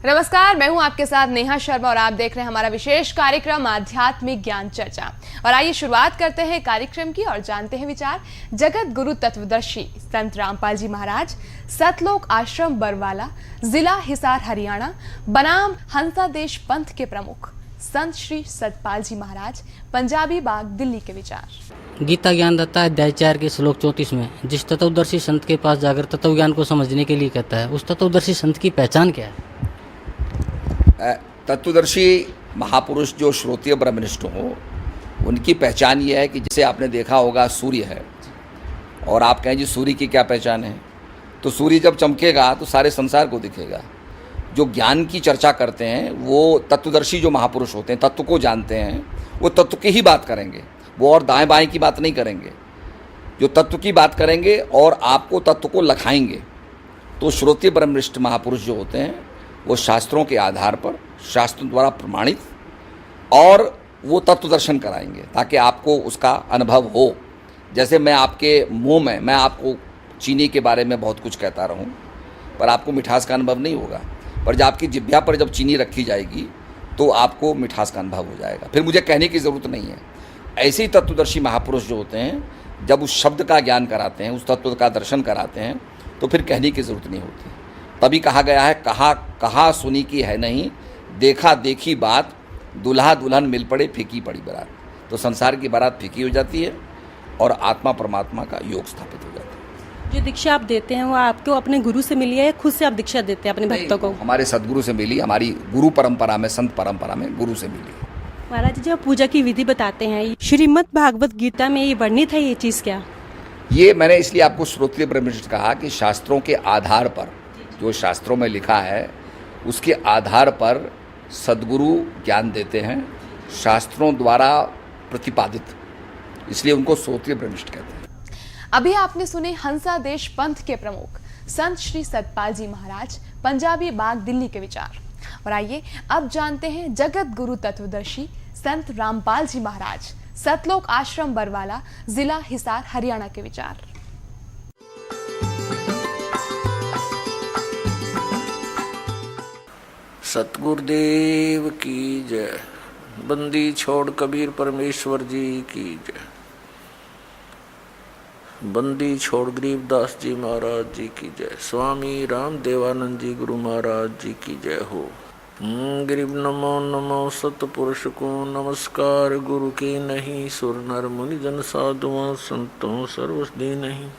नमस्कार, मैं हूं आपके साथ नेहा शर्मा और आप देख रहे हैं हमारा विशेष कार्यक्रम आध्यात्मिक ज्ञान चर्चा। और आइए शुरुआत करते हैं कार्यक्रम की और जानते हैं विचार जगत गुरु तत्वदर्शी संत रामपाल जी महाराज, सतलोक आश्रम बरवाला, जिला हिसार हरियाणा, बनाम हंसादेश पंथ के प्रमुख संत श्री सतपाल जी महाराज, पंजाबी बाग, दिल्ली के विचार। गीता ज्ञानदाता अध्याय 4 के श्लोक 34 में जिस तत्वदर्शी संत के पास जाकर तत्व ज्ञान को समझने के लिए कहता है, उस तत्वदर्शी संत की पहचान क्या है? तत्वदर्शी महापुरुष जो श्रोतीय ब्रह्मनिष्ठ हो, उनकी पहचान ये है कि जैसे आपने देखा होगा सूर्य है और आप कहें जी सूर्य की क्या पहचान है, तो सूर्य जब चमकेगा तो सारे संसार को दिखेगा। जो ज्ञान की चर्चा करते हैं वो तत्वदर्शी जो महापुरुष होते हैं, तत्व को जानते हैं, वो तत्व की ही बात करेंगे, वो और दाएं बाएं की बात नहीं करेंगे। जो तत्व की बात करेंगे और आपको तत्व को लखाएंगे। तो श्रोतीय ब्रह्मनिष्ठ महापुरुष जो होते हैं वो शास्त्रों के आधार पर, शास्त्रों द्वारा प्रमाणित, और वो तत्व दर्शन कराएंगे ताकि आपको उसका अनुभव हो। जैसे मैं आपके मुंह में, मैं आपको चीनी के बारे में बहुत कुछ कहता रहूं, पर आपको मिठास का अनुभव नहीं होगा। पर जब आपकी जिह्वा पर जब चीनी रखी जाएगी तो आपको मिठास का अनुभव हो जाएगा, फिर मुझे कहने की ज़रूरत नहीं है। ऐसे ही तत्वदर्शी महापुरुष जो होते हैं, जब उस शब्द का ज्ञान कराते हैं, उस तत्व का दर्शन कराते हैं, तो फिर कहने की ज़रूरत नहीं होती। तभी कहा गया है, कहा सुनी की है नहीं, देखा देखी बात, दुल्हा दुल्हन मिल पड़े फीकी पड़ी बारात। तो संसार की बारात फीकी हो जाती है और आत्मा परमात्मा का योग स्थापित हो जाता है। जो दीक्षा आप देते हैं वो आपको अपने गुरु से मिली है या खुद से आप दीक्षा देते हैं अपने भक्तों को? हमारे सदगुरु से मिली, हमारी गुरु परंपरा में, संत परंपरा में गुरु से मिली। महाराज जी, जब पूजा की विधि बताते हैं, श्रीमद् भागवत गीता में ये वर्णित है, ये चीज़ क्या? ये मैंने इसलिए आपको श्रोत्रिय ब्रह्मनिष्ठ कहा कि शास्त्रों के आधार पर, जो शास्त्रों में लिखा है उसके आधार पर सदगुरु ज्ञान देते हैं, शास्त्रों द्वारा प्रतिपादित, इसलिए उनको श्रोत्रिय ब्रह्मनिष्ठ कहते हैं। अभी आपने सुने हंसादेश पंथ के प्रमुख संत श्री सतपाल जी महाराज, पंजाबी बाग, दिल्ली के विचार। और आइए अब जानते हैं जगत गुरु तत्वदर्शी संत रामपाल जी महाराज, सतलोक आश्रम बरवाला, जिला हिसार हरियाणा के विचार। सतगुरुदेव की जय। बंदी छोड़ कबीर परमेश्वर जी की जय। बंदी छोड़ गरीबदास जी महाराज जी की जय। स्वामी राम देवानंद जी गुरु महाराज जी की जय हो। गरीब नमो नमो सतपुरुष को नमस्कार, गुरु के नहीं, सुर नर मुनि जन साधुओं संतों सर्वसदी नहीं।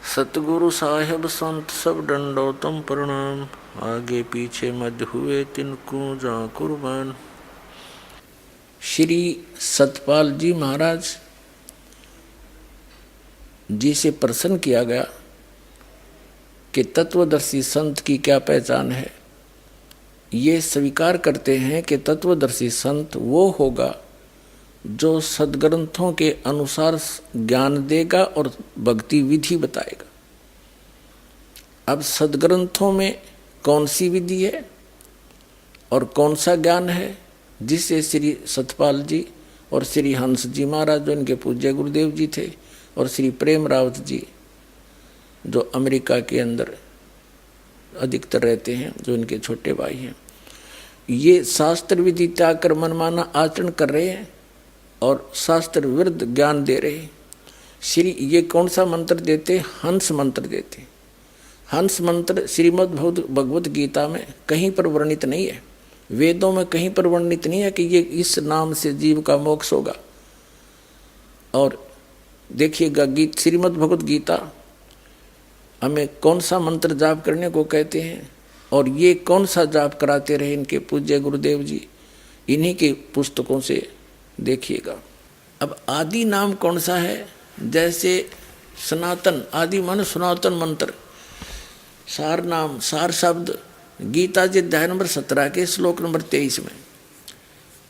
सतगुरु साहेब संत सब दंडोतम प्रणाम, आगे पीछे मध्य हुए तिनको जा कुर्बान। श्री सतपाल जी महाराज जी से प्रश्न किया गया कि तत्वदर्शी संत की क्या पहचान है। ये स्वीकार करते हैं कि तत्वदर्शी संत वो होगा जो सदग्रंथों के अनुसार ज्ञान देगा और भक्ति विधि बताएगा। अब सदग्रंथों में कौन सी विधि है और कौन सा ज्ञान है, जिसे श्री सतपाल जी और श्री हंस जी महाराज जो इनके पूज्य गुरुदेव जी थे, और श्री प्रेम रावत जी जो अमेरिका के अंदर अधिकतर रहते हैं, जो इनके छोटे भाई हैं, ये शास्त्र विधि त्याग कर मनमाना आचरण कर रहे हैं और शास्त्र विरुद्ध ज्ञान दे रहे हैं। श्री ये कौन सा मंत्र देते? हंस मंत्र देते। हंस मंत्र श्रीमद् भगवत गीता में कहीं पर वर्णित नहीं है, वेदों में कहीं पर वर्णित नहीं है कि ये इस नाम से जीव का मोक्ष होगा। और देखिएगा गीत श्रीमद् भगवत गीता हमें कौन सा मंत्र जाप करने को कहते हैं और ये कौन सा जाप कराते रहे इनके पूज्य गुरुदेव जी, इन्हीं के पुस्तकों से देखिएगा। अब आदि नाम कौन सा है? जैसे सनातन, आदि मन सनातन मंत्र, सार नाम, सार शब्द गीता जी अध्याय नंबर 17 के श्लोक नंबर 23 में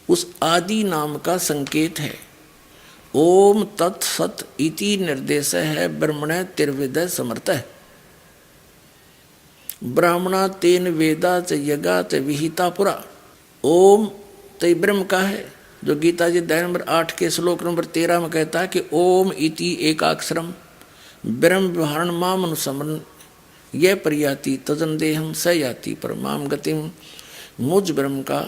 उस आदि नाम का संकेत है। ओम तत्सत इति निर्देश है ब्रह्मण तिर्विद समर्थ है। ब्राह्मणा तेन वेदा च यज्ञा च विहिता पुरा। ओम तो ब्रह्म का है, जो गीता जी अध्याय नंबर 8 के श्लोक नंबर 13 में कहता है कि ओम इति एकाक्षरम ब्रह्म विहरण माम अनुसमन यह प्रयाति तजन देहम स याति परमाम गतिम, मुझ ब्रह्म का,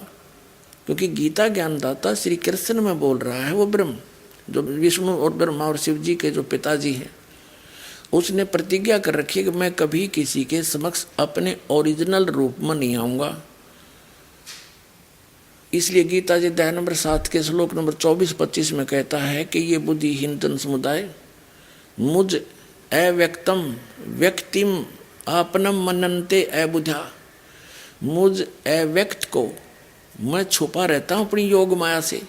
क्योंकि गीता ज्ञानदाता श्री कृष्ण में बोल रहा है, वो ब्रह्म जो विष्णु और ब्रह्मा और शिव जी के जो पिताजी हैं, उसने प्रतिज्ञा कर रखी है कि मैं कभी किसी के समक्ष अपने ओरिजिनल रूप में नहीं आऊंगा। इसलिए गीता जी अध्याय नंबर 7 के श्लोक नंबर 24-25 में कहता है कि ये बुद्धिहीन जन समुदाय मुझ अव्यक्तम व्यक्तिम आपनम मनन्ते अबुधा, मुझ अव्यक्त को मैं छुपा रहता हूँ अपनी योग माया से,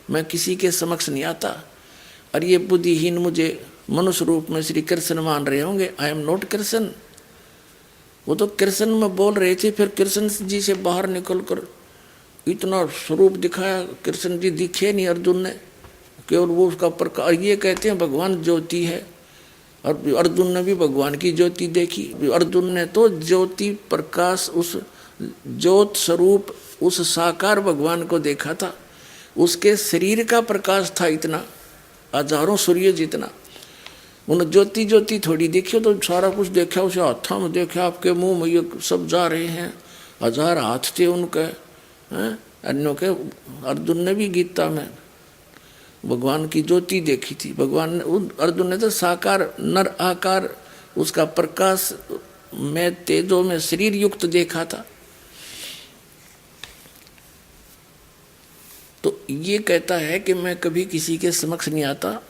मैं किसी के समक्ष नहीं आता। और ये बुद्धिहीन मुझे मनुष्य रूप में श्री कृष्ण मान रहे होंगे, आई एम नॉट कृष्ण। वो तो कृष्ण में बोल रहे थे, फिर कृष्ण जी से बाहर निकल कर इतना स्वरूप दिखाया, कृष्ण जी दिखे नहीं अर्जुन ने, केवल वो उसका प्रकाश। ये कहते हैं भगवान ज्योति है, और अर्जुन ने भी भगवान की ज्योति देखी। अर्जुन ने तो ज्योति प्रकाश, उस ज्योत स्वरूप, उस साकार भगवान को देखा था। उसके शरीर का प्रकाश था इतना, हजारों सूर्य जितना। उन्होंने ज्योति ज्योति थोड़ी देखी, तो सारा कुछ देखा, उसे हाथों में देखा, आपके मुंह में ये सब जा रहे हैं, 1000 हाथ थे उनके, अन्यों के। अर्जुन ने भी गीता में भगवान की ज्योति देखी थी। भगवान ने, अर्जुन ने तो साकार नर आकार, उसका प्रकाश में तेजों में शरीर युक्त देखा था। तो ये कहता है कि मैं कभी किसी के समक्ष नहीं आता।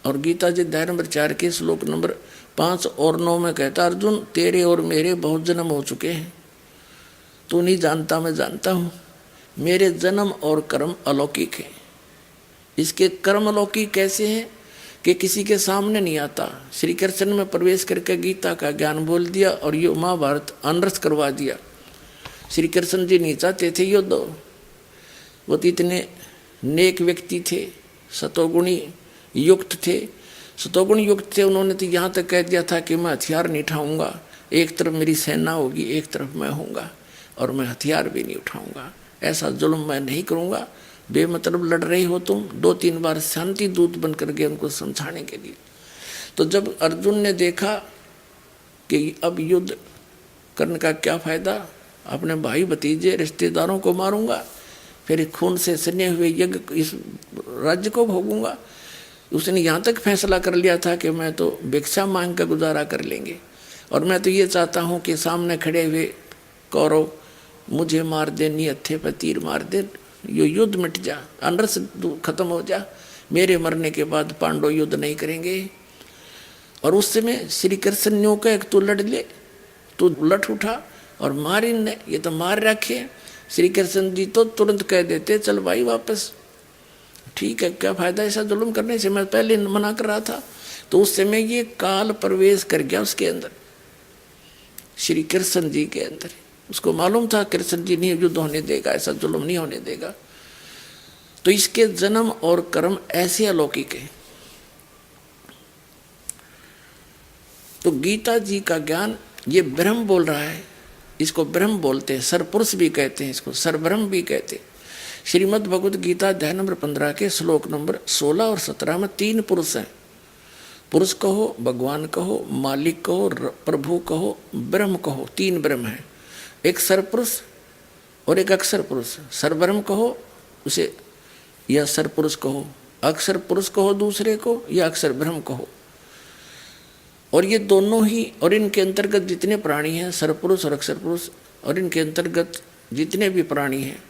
और गीता जी अध्याय नंबर 4 के श्लोक नंबर 5 और 9 में कहता, अर्जुन तेरे और मेरे बहुत जन्म हो चुके हैं, तू नहीं जानता मैं जानता हूँ। मेरे जन्म और कर्म अलौकिक है। इसके कर्म अलौकिक कैसे हैं कि किसी के सामने नहीं आता। श्री कृष्ण में प्रवेश करके गीता का ज्ञान बोल दिया और ये महाभारत अनर्थ करवा दिया। श्री कृष्ण जी नहीं चाहते थे युद्ध, वो तो इतने नेक व्यक्ति थे, सतोगुणी युक्त थे। सतोगुण युक्त थे, उन्होंने तो यहाँ तक कह दिया था कि मैं हथियार नहीं उठाऊंगा, एक तरफ मेरी सेना होगी, एक तरफ मैं होऊंगा, और मैं हथियार भी नहीं उठाऊंगा, ऐसा जुल्म मैं नहीं करूंगा। बेमतलब लड़ रही हो तुम। 2-3 बार शांति दूत बनकर गए उनको समझाने के लिए। तो जब अर्जुन ने देखा कि अब युद्ध करने का क्या फायदा, अपने भाई भतीजे रिश्तेदारों को मारूंगा, फिर खून से सने हुए यज्ञ इस राज्य को भोगूंगा, उसने यहाँ तक फैसला कर लिया था कि मैं तो भिक्षा मांग कर गुजारा कर लेंगे, और मैं तो ये चाहता हूँ कि सामने खड़े हुए कौरव मुझे मार दे, नियत्थे पर तीर मार दे, ये युद्ध मिट जा, अनर्थ खत्म हो जा, मेरे मरने के बाद पांडव युद्ध नहीं करेंगे। और उस समय श्री कृष्ण ने कहा तू लड़ ले, तू लट उठा और मार इनने, ये तो मार रखे। श्री कृष्ण जी तो तुरंत कह देते चल भाई वापस, ठीक है, क्या फायदा ऐसा जुल्म करने से, मैं पहले मना कर रहा था। तो उस समय ये काल प्रवेश कर गया उसके अंदर, श्री कृष्ण जी के अंदर। उसको मालूम था कृष्ण जी नहीं युद्ध होने देगा, ऐसा जुल्म नहीं होने देगा। तो इसके जन्म और कर्म ऐसे अलौकिक है। तो गीता जी का ज्ञान ये ब्रह्म बोल रहा है, इसको ब्रह्म बोलते हैं, सरपुरुष भी कहते हैं, इसको सरब्रह्म भी कहते हैं। श्रीमद् भगवद गीता अध्याय नंबर 15 के श्लोक नंबर 16 और 17 में 3 पुरुष हैं। पुरुष कहो, भगवान कहो, मालिक कहो, प्रभु कहो, ब्रह्म कहो, 3 ब्रह्म हैं। एक सरपुरुष और एक अक्षर पुरुष। सरब्रह्म कहो उसे या सरपुरुष कहो, अक्षर पुरुष कहो दूसरे को, या अक्षर ब्रह्म कहो। और ये दोनों ही, और इनके अंतर्गत जितने प्राणी हैं, सरपुरुष और अक्षर पुरुष, और इनके अंतर्गत जितने भी प्राणी हैं,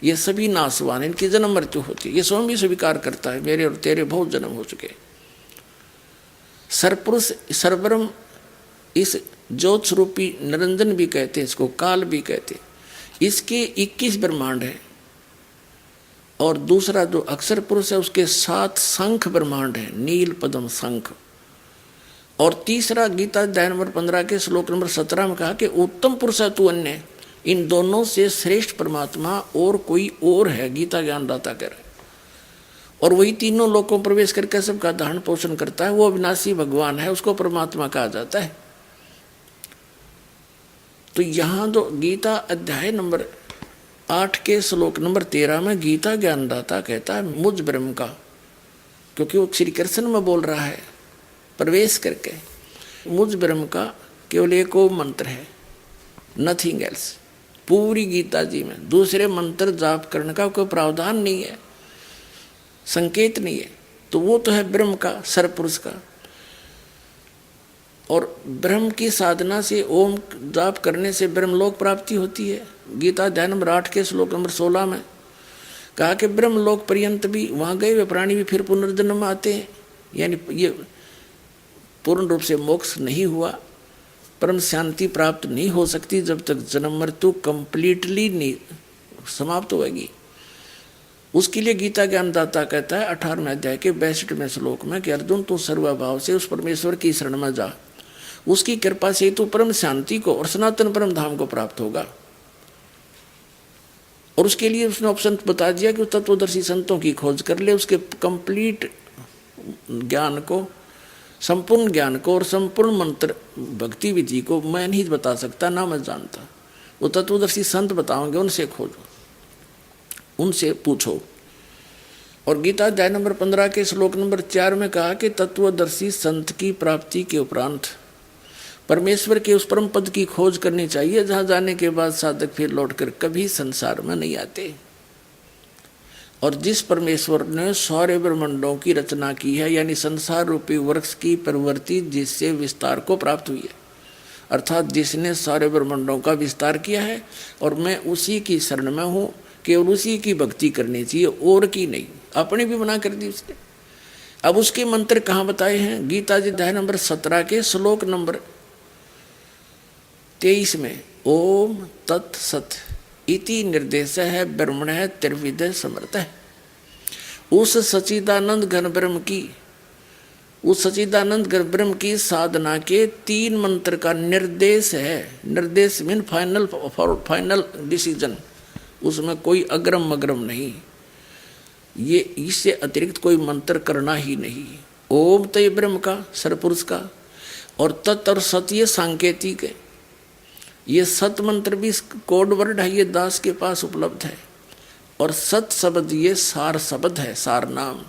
ये सभी नासवान, इनकी जन्म मृत्यु होती है। ये स्वयं भी स्वीकार करता है, मेरे और तेरे बहुत जन्म हो चुके। सरपुरुष सरब्रह्म, इस ज्योत स्वरूपी निरंजन भी कहते हैं, इसको काल भी कहते हैं। इसके 21 ब्रह्मांड हैं। और दूसरा जो अक्षर पुरुष है उसके 7 शंख ब्रह्मांड हैं, नील पद्म शंख। और तीसरा गीता अध्याय नंबर 15 के श्लोक नंबर 17 में कहा कि उत्तम पुरुष है तू अन्य, इन दोनों से श्रेष्ठ परमात्मा और कोई और है, गीता ज्ञानदाता कह रहे। और वही तीनों लोकों में प्रवेश करके सबका धारण पोषण करता है, वो अविनाशी भगवान है, उसको परमात्मा कहा जाता है। तो यहाँ जो गीता अध्याय नंबर 8 के श्लोक नंबर 13 में गीता ज्ञानदाता कहता है मुझ ब्रह्म का, क्योंकि वो श्री कृष्ण में बोल रहा है प्रवेश करके, मुझ ब्रह्म का केवल एक वो मंत्र है, नथिंग एल्स। पूरी गीता जी में दूसरे मंत्र जाप करने का कोई प्रावधान नहीं है, संकेत नहीं है। तो वो तो है ब्रह्म का, सरपुरुष का। और ब्रह्म की साधना से, ओम जाप करने से ब्रह्मलोक प्राप्ति होती है। गीता अध्याय नंबर 8 के श्लोक नंबर 16 में कहा कि ब्रह्मलोक पर्यंत भी वहाँ गए हुए प्राणी भी फिर पुनर्जन्म आते हैं। यानी ये पूर्ण रूप से मोक्ष नहीं हुआ, परम शांति प्राप्त नहीं हो सकती जब तक जन्म मृत्यु कंप्लीटली नहीं समाप्त होगी। उसके लिए गीता ज्ञानदाता कहता है 18वें अध्याय के 62वें श्लोक में कि अर्जुन तू सर्वभाव से उस परमेश्वर की शरण में जा, उसकी कृपा से तू परम शांति को और सनातन परम धाम को प्राप्त होगा। और उसके लिए उसने ऑप्शन बता दिया कि तत्वदर्शी संतों की खोज कर ले, उसके कंप्लीट ज्ञान को, संपूर्ण ज्ञान को और संपूर्ण मंत्र भक्ति विधि को मैं नहीं बता सकता, ना मैं जानता। वो तत्वदर्शी संत बताओगे, उनसे खोजो, उनसे पूछो। और गीता अध्याय नंबर 15 के श्लोक नंबर 4 में कहा कि तत्वदर्शी संत की प्राप्ति के उपरांत परमेश्वर के उस परम पद की खोज करनी चाहिए जहां जाने के बाद साधक फिर लौटकर कभी संसार में नहीं आते। और जिस परमेश्वर ने सारे ब्रह्मांडों की रचना की है, यानी संसार रूपी वृक्ष की प्रवृत्ति जिससे विस्तार को प्राप्त हुई है, अर्थात जिसने सारे ब्रह्मांडों का विस्तार किया है, और मैं उसी की शरण में हूँ, केवल उसी की भक्ति करनी चाहिए और की नहीं। अपनी भी मना कर दी उसने। अब उसके मंत्र कहाँ बताए हैं? गीता जी अध्याय नंबर 17 के श्लोक नंबर 23 में ओम तत्सत इति निर्देश है ब्रह्मण है त्रिविध समर्थ है। उस सच्चिदानंद घन ब्रह्म की, उस सच्चिदानंद घन ब्रह्म की साधना के 3 मंत्र का निर्देश है। निर्देश मीन फाइनल डिसीजन, उसमें कोई अग्रम मग्रम नहीं। ये इससे अतिरिक्त कोई मंत्र करना ही नहीं। ओम तय ब्रह्म का, सरपुरुष का, और तत् और सत ये सांकेतिक है। ये सत मंत्र भी कोड वर्ड है, ये दास के पास उपलब्ध है। और सत शब्द ये सार शब्द है, सार नाम।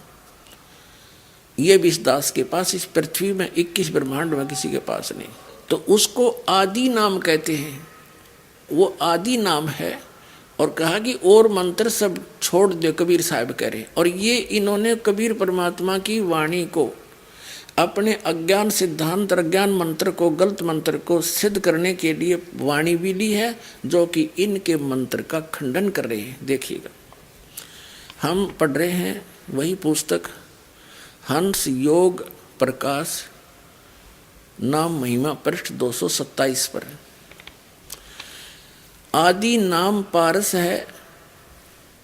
ये भी इस दास के पास, इस पृथ्वी में 21 ब्रह्मांड में किसी के पास नहीं। तो उसको आदि नाम कहते हैं, वो आदि नाम है। और कहा कि और मंत्र सब छोड़ दे, कबीर साहब कह रहे। और ये इन्होंने कबीर परमात्मा की वाणी को, अपने अज्ञान सिद्धांत, अज्ञान मंत्र को, गलत मंत्र को सिद्ध करने के लिए वाणी भी ली है, जो कि इनके मंत्र का खंडन कर रहे हैं। देखिएगा, हम पढ़ रहे हैं वही पुस्तक हंस योग प्रकाश नाम महिमा पृष्ठ 227 पर। आदि नाम पारस है,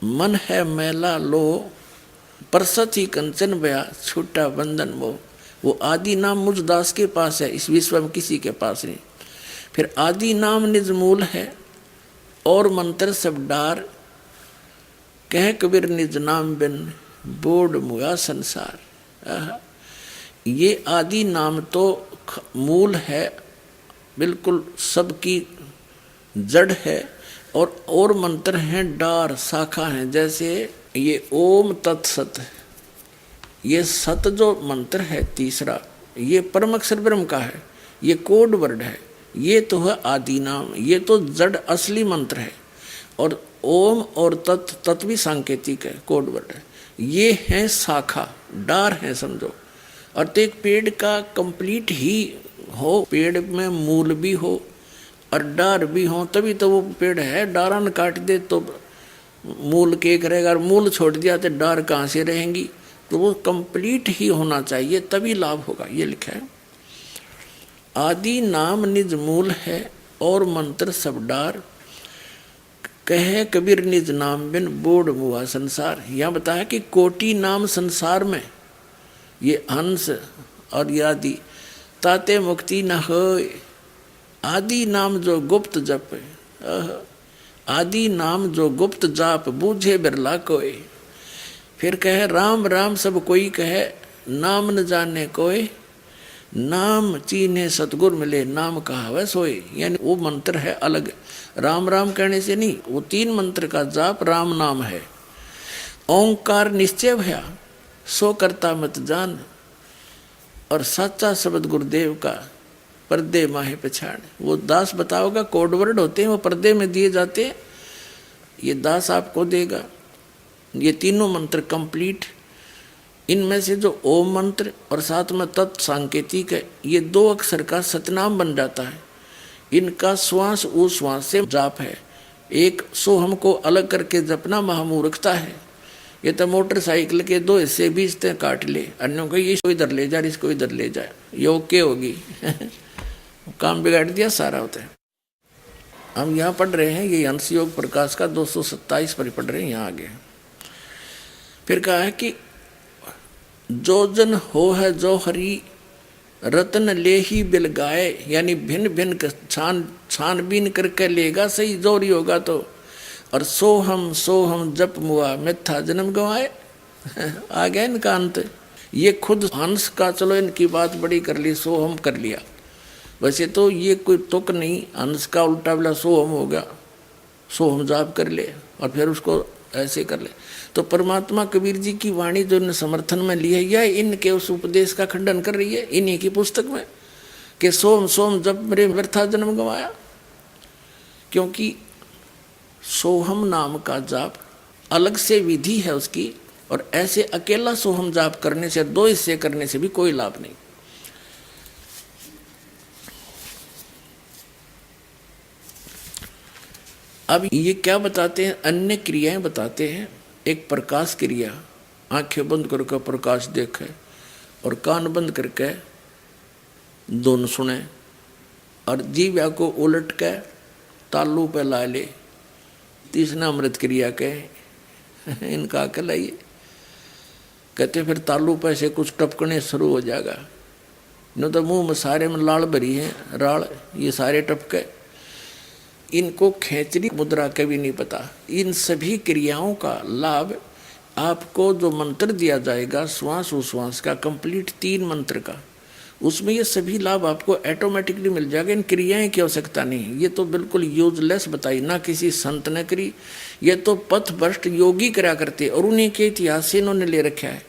मन है मैला लो, परसत ही कंचन बया छूटा बंधन मोह। वो आदि नाम मुझ दास के पास है, इस विश्व में किसी के पास नहीं। फिर आदि नाम निज मूल है, और मंत्र सब डार, कह कबीर निज नाम बिन बोड मुआ संसार। ये आदि नाम तो मूल है, बिल्कुल सबकी जड़ है। और मंत्र हैं डार, शाखा हैं। जैसे ये ओम तत्सत, ये सत जो मंत्र है तीसरा, ये परम अक्षर ब्रह्म का है, ये कोड वर्ड है। ये तो है आदि नाम, ये तो जड़ असली मंत्र है। और ओम और तत् भी सांकेतिक है, कोड वर्ड है। ये है शाखा, डार है समझो। और तो एक पेड़ का कंप्लीट ही हो, पेड़ में मूल भी हो और डार भी हो, तभी तो वो पेड़ है। डारा न काट दे तो मूल के करेगा, और मूल छोड़ दिया तो डार कहाँ से रहेंगी? तो वो कंप्लीट ही होना चाहिए, तभी लाभ होगा। ये लिखा है आदि नाम निज मूल है, और मंत्र सब डार, कहे कबीर निज नाम बिन बोड मुआ संसार। यह बताया कि कोटि नाम संसार में, ये हंस और ये आदि, ताते मुक्ति न होए। आदि नाम जो गुप्त जप, आदि नाम जो गुप्त जाप, बूझे बिरला कोई। फिर कहे राम राम सब कोई कहे, नाम न जाने कोई, नाम चीन्हे सतगुर मिले, नाम कहावे सोए। यानी वो मंत्र है अलग, राम राम कहने से नहीं, वो 3 मंत्र का जाप राम नाम है। ओंकार निश्चय भया, सो करता मत जान। और सच्चा शब्द गुरुदेव का, पर्दे माहे पछाड़। वो दास बताओगा, कोड वर्ड होते हैं, वो पर्दे में दिए जाते हैं, ये दास आपको देगा। ये तीनों मंत्र कंप्लीट। इनमें से जो ओम मंत्र और साथ में तत् सांकेतिक है, ये 2 अक्षर का सतनाम बन जाता है। इनका श्वास उश्वास से जाप है। एक सोहम को अलग करके जपना महामूर्खता है। ये तो मोटरसाइकिल के 2 हिस्से बीच तक काट ले, अन्यों को इसको इधर ले जाए, इसको इधर ले जाए, ये ओके होगी। काम बिगाड़ दिया सारा होता है। हम यहाँ पढ़ रहे हैं, ये हंस योग प्रकाश का 227 पर पढ़ रहे हैं, यहाँ आगे फिर कहा है कि जो जन हो है जो हरि रतन ले ही बिल गाए, यानी भिन्न भिन्न छानबीन करके लेगा सही जोरी होगा तो। और सोहम जप मुआ मिथ्या जन्म गवाए। आ गया इनका अंत। ये खुद हंस का, चलो इनकी बात बड़ी कर ली, सोहम कर लिया। वैसे तो ये कोई तुक नहीं, हंस का उल्टा बिला सोहम हो गया, सोहम जाप कर ले और फिर उसको ऐसे कर ले। तो परमात्मा कबीर जी की वाणी जो इन्हें समर्थन में ली है, यह इनके उस उपदेश का खंडन कर रही है इन्हीं की पुस्तक में कि सोम जब मेरे व्यर्था जन्म गंवाया। क्योंकि सोहम नाम का जाप अलग से विधि है उसकी, और ऐसे अकेला सोहम जाप करने से, 2 हिस्से करने से भी कोई लाभ नहीं। अब ये क्या बताते हैं, अन्य क्रियाएं बताते हैं। एक प्रकाश क्रिया, आंखें बंद करके प्रकाश देखे और कान बंद करके धुन सुने, और जीव्या को उलट के तालू पे ला ले। तीसरा अमृत क्रिया के इनका अकल है ये। कहते फिर तालू पे से कुछ टपकने शुरू हो जाएगा, न तो मुंह में सारे में लाल भरी है, राल ये सारे टपके। इनको खेचरी मुद्रा के भी नहीं पता। इन सभी क्रियाओं का लाभ आपको जो मंत्र दिया जाएगा श्वास उश्वास का, कंप्लीट 3 मंत्र का, उसमें ये सभी लाभ आपको ऑटोमेटिकली मिल जाएगा। इन क्रियाएं की आवश्यकता नहीं। ये तो बिल्कुल यूजलेस बताई, ना किसी संत ने करी, ये तो पथभ्रष्ट योगी करा करते, और उन्हीं के इतिहास से इन्होंने ले रखा है।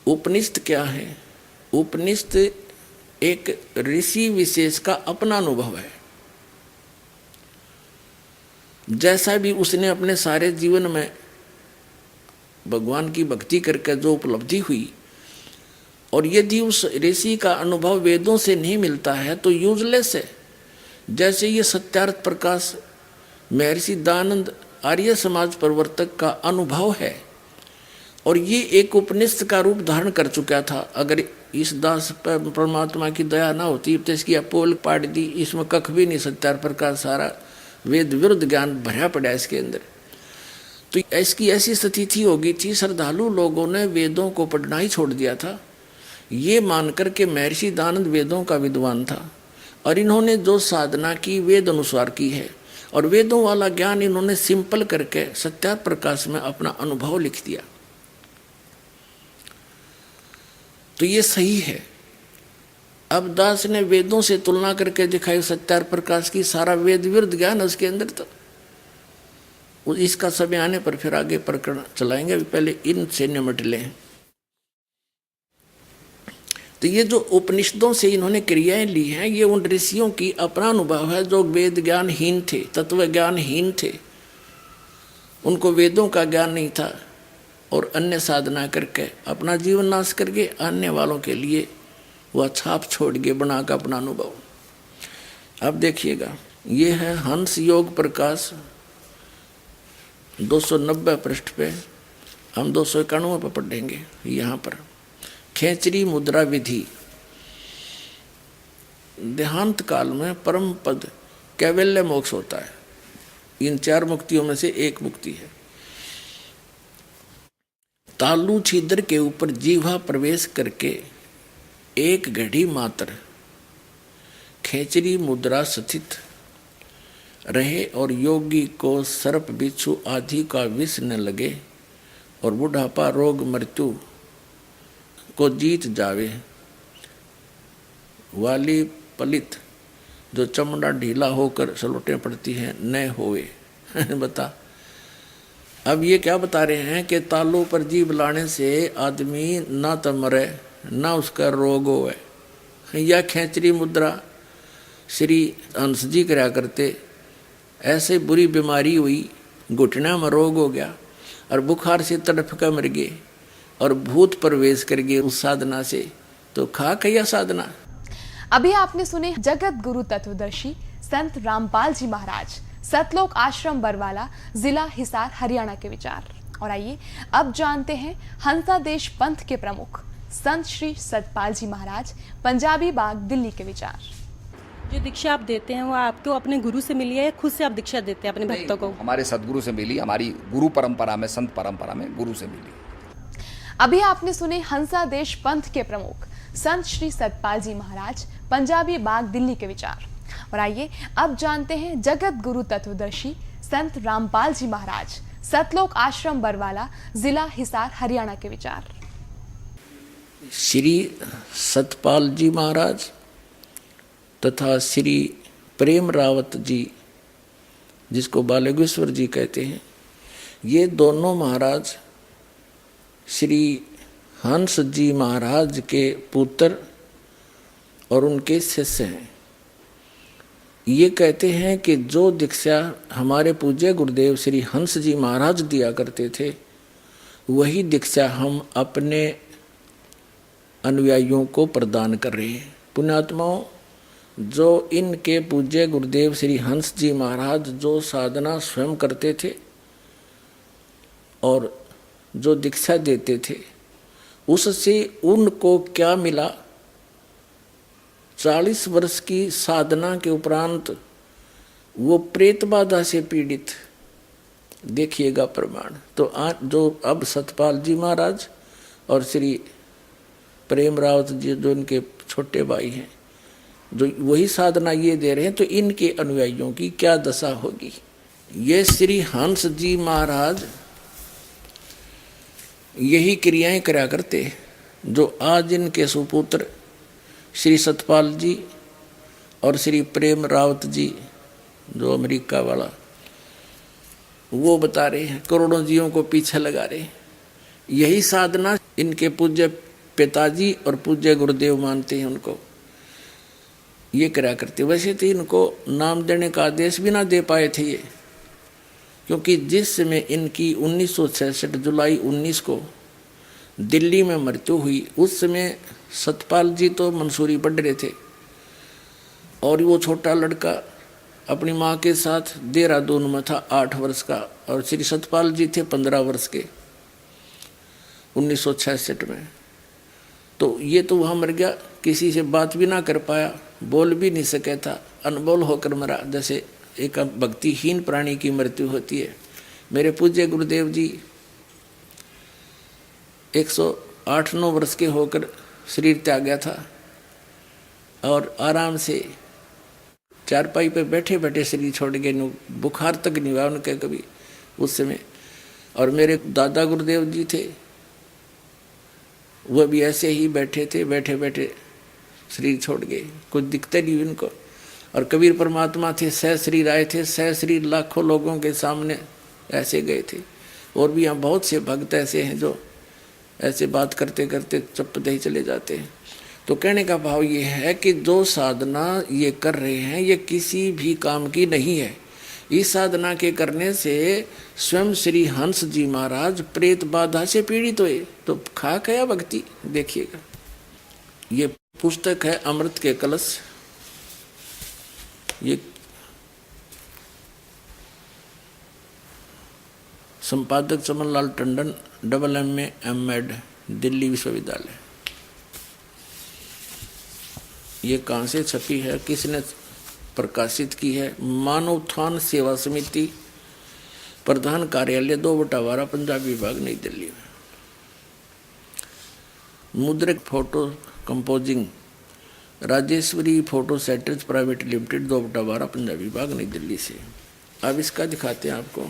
उपनिषद क्या है? उपनिषद एक ऋषि विशेष का अपना अनुभव है। जैसा भी उसने अपने सारे जीवन में भगवान की भक्ति करके जो उपलब्धि हुई, और यदि उस ऋषि का अनुभव वेदों से नहीं मिलता है तो यूजलेस है। जैसे ये सत्यार्थ प्रकाश महर्षि दयानंद आर्य समाज प्रवर्तक का अनुभव है, और ये एक उपनिषद का रूप धारण कर चुका था। अगर इस दास पर परमात्मा की दया ना होती तो इसकी अपोल पाट दी, इसमें कख भी नहीं, सत्यार्थ प्रकाश सारा वेद विरुद्ध ज्ञान भरा पड़ा इसके अंदर। तो इसकी ऐसी स्थिति हो गई थी, श्रद्धालु लोगों ने वेदों को पढ़ना ही छोड़ दिया था, ये मानकर के महर्षि दयानंद वेदों का विद्वान था, और इन्होंने जो साधना की वेद अनुसार की है, और वेदों वाला ज्ञान इन्होंने सिंपल करके सत्यार्थ प्रकाश में अपना अनुभव लिख दिया। तो ये सही है। अब दास ने वेदों से तुलना करके दिखाई सत्यार्थ प्रकाश की, सारा वेद विरुद्ध ज्ञान उसके अंदर। तो इसका समय आने पर फिर आगे प्रकरण चलाएंगे, पहले इनसे निमट लें। तो ये जो उपनिषदों से इन्होंने क्रियाएं ली हैं, ये उन ऋषियों की अपना अनुभव है जो वेद ज्ञानहीन थे, तत्व ज्ञानहीन थे, उनको वेदों का ज्ञान नहीं था, और अन्य साधना करके अपना जीवन नाश करके आने वालों के लिए वह छाप छोड़ के बना का अपना अनुभव। अब देखिएगा, ये है हंस योग प्रकाश 290 पृष्ठ पे, हम 291 पर पढ़ेंगे। यहाँ पर खेचरी मुद्रा विधि। देहांत काल में परम पद कैवल्य मोक्ष होता है। इन 4 मुक्तियों में से एक मुक्ति है। तालु छिद्र के ऊपर जीवा प्रवेश करके एक घड़ी मात्र खेचरी मुद्रा स्थित रहे, और योगी को सर्प बिच्छू आदि का विष न लगे, और बुढ़ापा रोग मृत्यु को जीत जावे, वाली पलित जो चमड़ा ढीला होकर सलोटें पड़ती हैं न होवे। बता, अब ये क्या बता रहे हैं कि तालू पर जीभ लाने से आदमी ना तो मरे ना उसका रोग होवे। या खेचरी मुद्रा श्री हंस जी करा करते। ऐसे बुरी बीमारी हुई, घुटना में रोग हो गया और बुखार से तड़फ कर मर गए और भूत प्रवेश कर गए उस साधना से। तो खा कैया साधना। अभी आपने सुने जगत गुरु तत्वदर्शी संत रामपाल जी महाराज, सतलोक आश्रम बरवाला, जिला हिसार, हरियाणा के विचार। और आइए अब जानते हैं हंसादेश पंथ के प्रमुख संत श्री सतपाल जी महाराज, पंजाबी बाग, दिल्ली के विचार। जो दीक्षा आप देते हैं वो आपको अपने गुरु से मिली है या खुद से आप दीक्षा देते हैं अपने भक्तों को? हमारे सदगुरु से मिली, हमारी गुरु परंपरा में, संत परंपरा में गुरु से मिली। अभी आपने सुने हंसादेश पंथ के प्रमुख संत श्री सतपाल जी महाराज, पंजाबी बाग, दिल्ली के विचार। और आइए अब जानते हैं जगत गुरु तत्वदर्शी संत रामपाल जी महाराज, सतलोक आश्रम बरवाला, जिला हिसार, हरियाणा के विचार। श्री सतपाल जी महाराज तथा श्री प्रेम रावत जी, जिसको बालगेश्वर जी कहते हैं, ये दोनों महाराज श्री हंस जी महाराज के पुत्र और उनके शिष्य हैं। ये कहते हैं कि जो दीक्षा हमारे पूज्य गुरुदेव श्री हंस जी महाराज दिया करते थे, वही दीक्षा हम अपने अनुयायियों को प्रदान कर रहे हैं। पुण्यात्माओं, जो इनके पूज्य गुरुदेव श्री हंस जी महाराज जो साधना स्वयं करते थे और जो दीक्षा देते थे, उससे उनको क्या मिला? 40 वर्ष की साधना के उपरांत वो प्रेत बाधा से पीड़ित, देखिएगा प्रमाण। तो आज जो अब सतपाल जी महाराज और श्री प्रेम रावत जी, जो इनके छोटे भाई हैं, जो वही साधना ये दे रहे हैं, तो इनके अनुयायियों की क्या दशा होगी। ये श्री हंस जी महाराज यही क्रियाएं करा करते जो आज इनके सुपुत्र श्री सतपाल जी और श्री प्रेम रावत जी, जो अमेरिका वाला, वो बता रहे हैं, करोड़ों जीवों को पीछे लगा रहे हैं। यही साधना इनके पूज्य पिताजी और पूज्य गुरुदेव मानते हैं उनको, ये करा करते। वैसे तो इनको नाम देने का आदेश भी ना दे पाए थे ये, क्योंकि जिस समय इनकी 1966 जुलाई 19 को दिल्ली में मृत्यु हुई, उस समय सतपाल जी तो मंसूरी पढ़ रहे थे और वो छोटा लड़का अपनी माँ के साथ देहरादून में था 8 वर्ष का, और श्री सतपाल जी थे 15 वर्ष के 1966 में। तो ये तो वहाँ मर गया, किसी से बात भी ना कर पाया, बोल भी नहीं सके था, अनबोल होकर मरा, जैसे एक भक्तिहीन प्राणी की मृत्यु होती है। मेरे पूज्य गुरुदेव जी 108-9 वर्ष के होकर शरीर त्याग था और आराम से चारपाई पे बैठे बैठे शरीर छोड़ गए। बुखार तक नहीं हुआ उनके कभी उस समय। और मेरे दादा गुरुदेव जी थे, वह भी ऐसे ही बैठे थे, बैठे बैठे शरीर छोड़ गए, कुछ दिक्कत नहीं हुई उनको। और कबीर परमात्मा थे, सह शरीर आए थे, सह शरीर लाखों लोगों के सामने ऐसे गए थे। और भी यहाँ बहुत से भक्त ऐसे हैं जो ऐसे बात करते करते चुपते ही चले जाते हैं। तो कहने का भाव ये है कि जो साधना ये कर रहे हैं, ये किसी भी काम की नहीं है। इस साधना के करने से स्वयं श्री हंस जी महाराज प्रेत बाधा से पीड़ित हुए, तो खा गया भक्ति। देखिएगा, ये पुस्तक है अमृत के कलश। ये संपादक चमनलाल टंडन, MM M.Ed, दिल्ली विश्वविद्यालय। ये कहाँ से छपी है, किसने प्रकाशित की है? मानव उत्थान सेवा समिति, प्रधान कार्यालय 2/12, पंजाब विभाग, नई दिल्ली में। मुद्रक photo composing, Rajeshwari photo setters private limited, 2/12, Punjab विभाग, नई दिल्ली से। अब इसका दिखाते हैं आपको।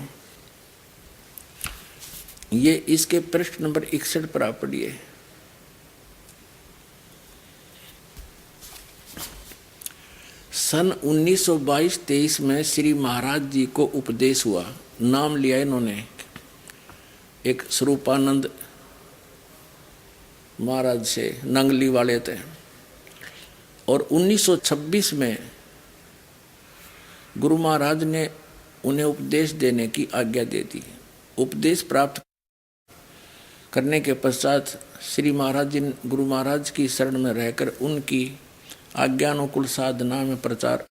ये इसके पृष्ठ नंबर 61 पर आप पढ़िए। सन 1922-23 में श्री महाराज जी को उपदेश हुआ। नाम लिया इन्होंने, एक स्वरूपानंद महाराज से, नंगली वाले थे। और 1926 में गुरु महाराज ने उन्हें उपदेश देने की आज्ञा दे दी। उपदेश प्राप्त करने के पश्चात श्री महाराज जी गुरु महाराज की शरण में रहकर उनकी आज्ञानुकूल साधना में प्रचार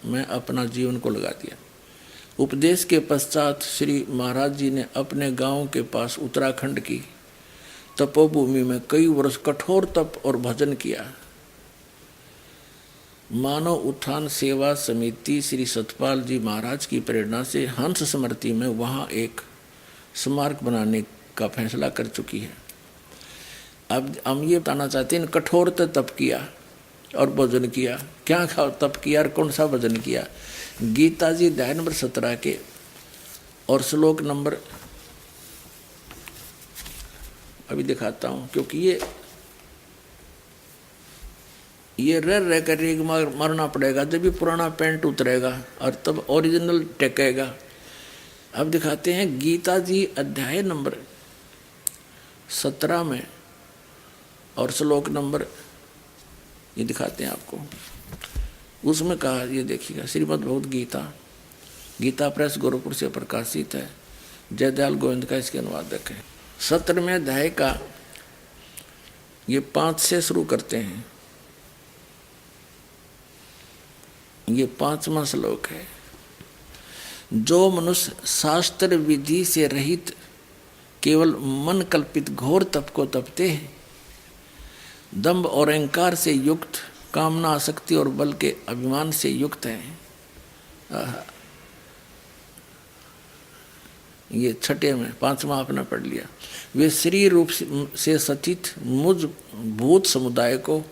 में अपना जीवन को लगा दिया। उपदेश के पश्चात श्री महाराज जी ने अपने गांव के पास उत्तराखंड की तपोभूमि में कई वर्ष कठोर तप और भजन किया। मानव उत्थान सेवा समिति श्री सतपाल जी महाराज की प्रेरणा से हंस स्मृति में वहाँ एक स्मारक बनाने का फैसला कर चुकी है। अब हम ये बताना चाहते हैं, कठोर तप किया और भजन किया। क्या तप किया और कौन सा भजन किया? गीता जी अध्याय नंबर 17 के और श्लोक नंबर अभी दिखाता हूँ, क्योंकि ये रह कर एक मरना पड़ेगा, जब भी पुराना पेंट उतरेगा और तब ओरिजिनल टेकेगा। अब दिखाते हैं गीता जी अध्याय नंबर 17 में और श्लोक नंबर ये दिखाते हैं आपको। उसमें कहा, ये देखिएगा, श्रीमद् भगवद गीता, गीता प्रेस गोरखपुर से प्रकाशित है, जयदयाल गोविंद का इसके अनुवादक है। 17वें अध्याय का ये 5 से शुरू करते हैं। ये 5वां श्लोक है। जो मनुष्य शास्त्र विधि से रहित केवल मन कल्पित घोर तप को तपते हैं, दंभ और अहंकार से युक्त, कामना आसक्ति और बल के अभिमान से युक्त हैं। ये 6 में 5वां आपने पढ़ लिया। वे श्री रूप से सचित मुझ भूत समुदाय को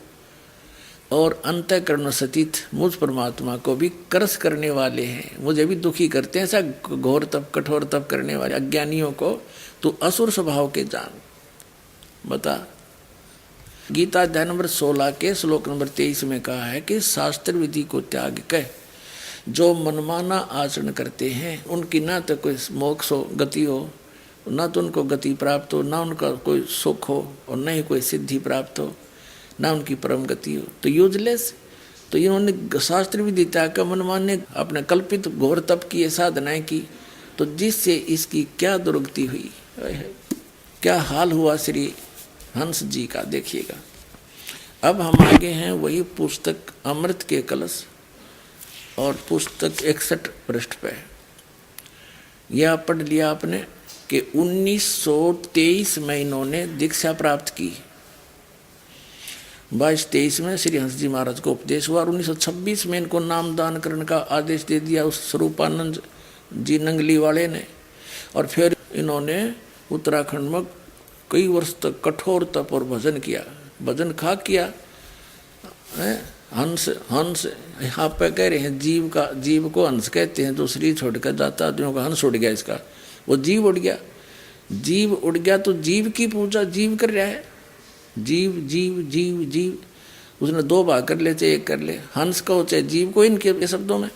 और अंतःकरण सचित मुझ परमात्मा को भी करस करने वाले हैं। मुझे भी दुखी करते हैं। ऐसा घोर तप कठोर तप करने वाले अज्ञानियों को तो असुर स्वभाव के जान। बता, गीता अध्याय नंबर 16 के श्लोक नंबर 23 में कहा है कि शास्त्र विधि को त्याग कर जो मनमाना आचरण करते हैं, उनकी ना तो कोई मोक्ष हो, गति हो, ना तो उनको गति प्राप्त हो, ना उनका कोई सुख हो और न ही कोई सिद्धि प्राप्त हो, ना उनकी परम गति हो, तो यूजलेस। तो इन्होंने शास्त्र विधि त्याग कर मनमाने अपने कल्पित घोर तप की साधनाएं की, तो जिससे इसकी क्या दुर्गति हुई, क्या हाल हुआ श्री हंस जी का, देखिएगा। अब हम आगे हैं वही पुस्तक अमृत के कलश और पुस्तक 61 पृष्ठ पे। यह पढ़ लिया आपने कि 1923 में इन्होंने दीक्षा प्राप्त की। 22-23 में श्री हंस जी महाराज को उपदेश हुआ और 1926 में इनको नाम दान करने का आदेश दे दिया उस स्वरूपानंद जी नंगली वाले ने। और फिर इन्होंने उत्तराखंड में कई वर्ष तक कठोर तप और भजन किया। भजन खा किया है। हंस हंस यहाँ पे कह रहे हैं, जीव को हंस कहते हैं। जो शरीर छोड़ कर जाता आदमियों का हंस उड़ गया, इसका वो जीव उड़ गया। जीव उड़ गया तो जीव की पूजा जीव कर रहा है। जीव जीव जीव जीव, उसने 2 भाग कर ले चाहे 1 कर ले, हंस को चाहे जीव को, इनके शब्दों में।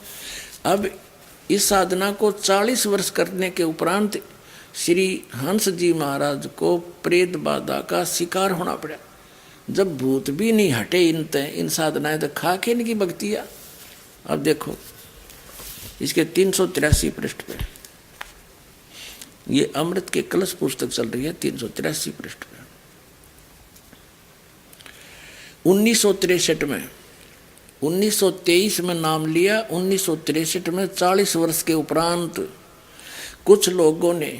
अब इस साधना को 40 वर्ष करने के उपरांत श्री हंस जी महाराज को प्रेत बाधा का शिकार होना पड़ा। जब भूत भी नहीं हटे इन साधनाएं, तो खा के इनकी भक्तियां। अब देखो इसके 383 पृष्ठ पे, ये अमृत के कलश पुस्तक चल रही है, 383 पृष्ठ पे। 1963 में, 1923 में नाम लिया, 1963 में 40 वर्ष के उपरांत कुछ लोगों ने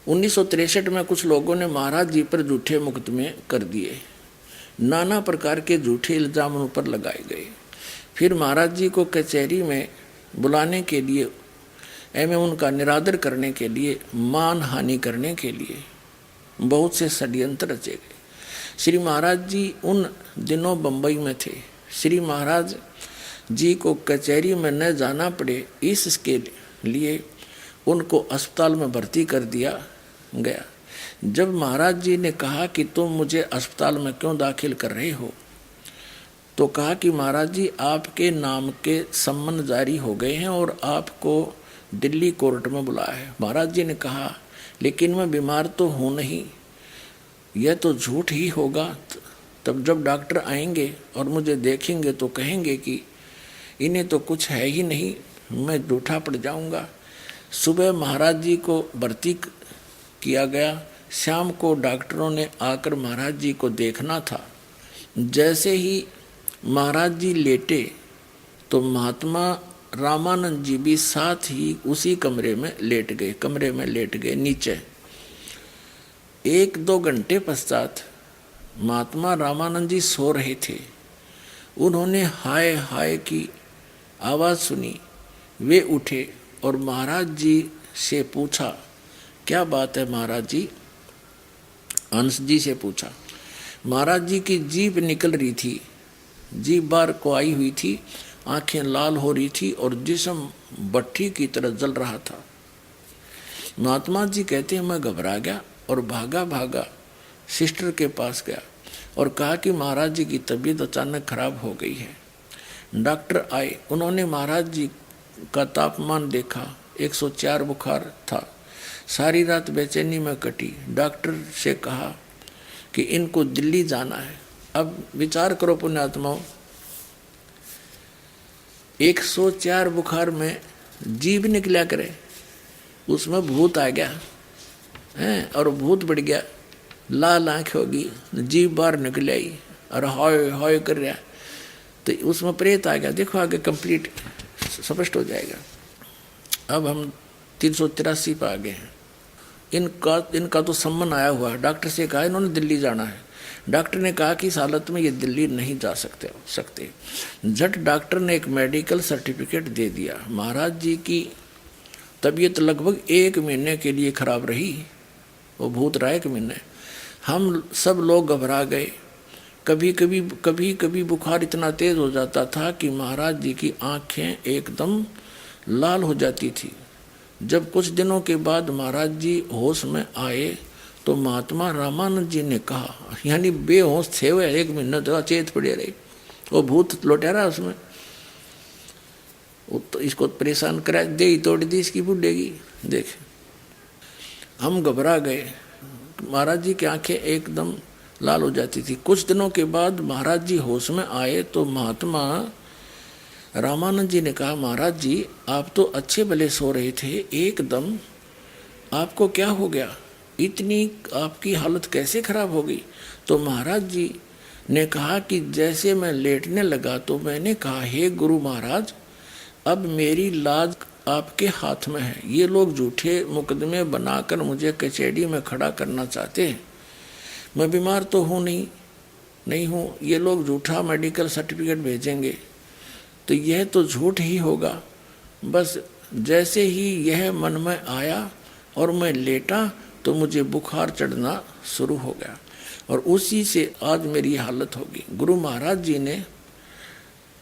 1963 में कुछ लोगों ने महाराज जी पर झूठे मुकदमे कर दिए। नाना प्रकार के झूठे इल्जाम उन पर लगाए गए। फिर महाराज जी को कचहरी में बुलाने के लिए एवं उनका निरादर करने के लिए, मान हानि करने के लिए बहुत से षड्यंत्र रचे गए। श्री महाराज जी उन दिनों बम्बई में थे। श्री महाराज जी को कचहरी में न जाना पड़े, इसके लिए उनको अस्पताल में भर्ती कर दिया गया। जब महाराज जी ने कहा कि तुम मुझे अस्पताल में क्यों दाखिल कर रहे हो, तो कहा कि महाराज जी आपके नाम के सम्मन जारी हो गए हैं और आपको दिल्ली कोर्ट में बुलाया है। महाराज जी ने कहा लेकिन मैं बीमार तो हूँ नहीं, यह तो झूठ ही होगा। तब जब डॉक्टर आएंगे और मुझे देखेंगे तो कहेंगे कि इन्हें तो कुछ है ही नहीं, मैं रूठा पड़ जाऊंगा। सुबह महाराज जी को भर्ती किया गया। शाम को डॉक्टरों ने आकर महाराज जी को देखना था। जैसे ही महाराज जी लेटे तो महात्मा रामानंद जी भी साथ ही उसी कमरे में लेट गए नीचे। 1-2 घंटे पश्चात महात्मा रामानंद जी सो रहे थे। उन्होंने हाय हाय की आवाज़ सुनी। वे उठे और महाराज जी से पूछा, क्या बात है महाराज जी? हंस जी से पूछा। महाराज जी की जीभ निकल रही थी, जीभ बाहर को आई हुई थी, आंखें लाल हो रही थी और जिस्म भट्ठी की तरह जल रहा था। महात्मा जी कहते हैं, मैं घबरा गया और भागा सिस्टर के पास गया और कहा कि महाराज जी की तबीयत अचानक खराब हो गई है। डॉक्टर आए, उन्होंने महाराज जी का तापमान देखा, 104 बुखार था। सारी रात बेचैनी में कटी। डॉक्टर से कहा कि इनको दिल्ली जाना है। अब विचार करो पुण्यात्माओं, 104 बुखार में जीभ निकला करे, उसमें भूत आ गया है और भूत बढ़ गया, लाल आँख होगी, जीभ बाहर निकल आई और हाय हाय कर रहा, तो उसमें प्रेत आ गया। देखो आगे कंप्लीट स्पष्ट हो जाएगा। अब हम 383 पर आ गए हैं। इनका तो सम्मन आया हुआ है। डॉक्टर से कहा इन्होंने दिल्ली जाना है। डॉक्टर ने कहा कि इस हालत में ये दिल्ली नहीं जा सकते। झट डॉक्टर ने एक मेडिकल सर्टिफिकेट दे दिया। महाराज जी की तबीयत लगभग 1 महीने के लिए खराब रही। वो भूत रहा 1 महीने। हम सब लोग घबरा गए। कभी कभी बुखार इतना तेज हो जाता था कि महाराज जी की आंखें एकदम लाल हो जाती थी। जब कुछ दिनों के बाद महाराज जी होश में आए तो महात्मा रामानंद जी ने कहा, यानी बेहोश थे हुए 1 महीने तो अचेत पड़े रहे, वो भूत लौटा रहा उसमें, वो तो इसको परेशान करा, दे ही तोड़ दी इसकी बुढ़ेगी। देख हम घबरा गए। महाराज जी की आंखें एकदम लाल हो जाती थी। कुछ दिनों के बाद महाराज जी होश में आए तो महात्मा रामानंद जी ने कहा, महाराज जी आप तो अच्छे भले सो रहे थे, एकदम आपको क्या हो गया, इतनी आपकी हालत कैसे खराब हो गई? तो महाराज जी ने कहा कि जैसे मैं लेटने लगा तो मैंने कहा, हे गुरु महाराज अब मेरी लाज आपके हाथ में है। ये लोग झूठे मुकदमे बनाकर मुझे कचहरी में खड़ा करना चाहते हैं। मैं बीमार तो हूँ नहीं हूँ, ये लोग झूठा मेडिकल सर्टिफिकेट भेजेंगे तो यह तो झूठ ही होगा। बस जैसे ही यह मन में आया और मैं लेटा तो मुझे बुखार चढ़ना शुरू हो गया और उसी से आज मेरी हालत होगी। गुरु महाराज जी ने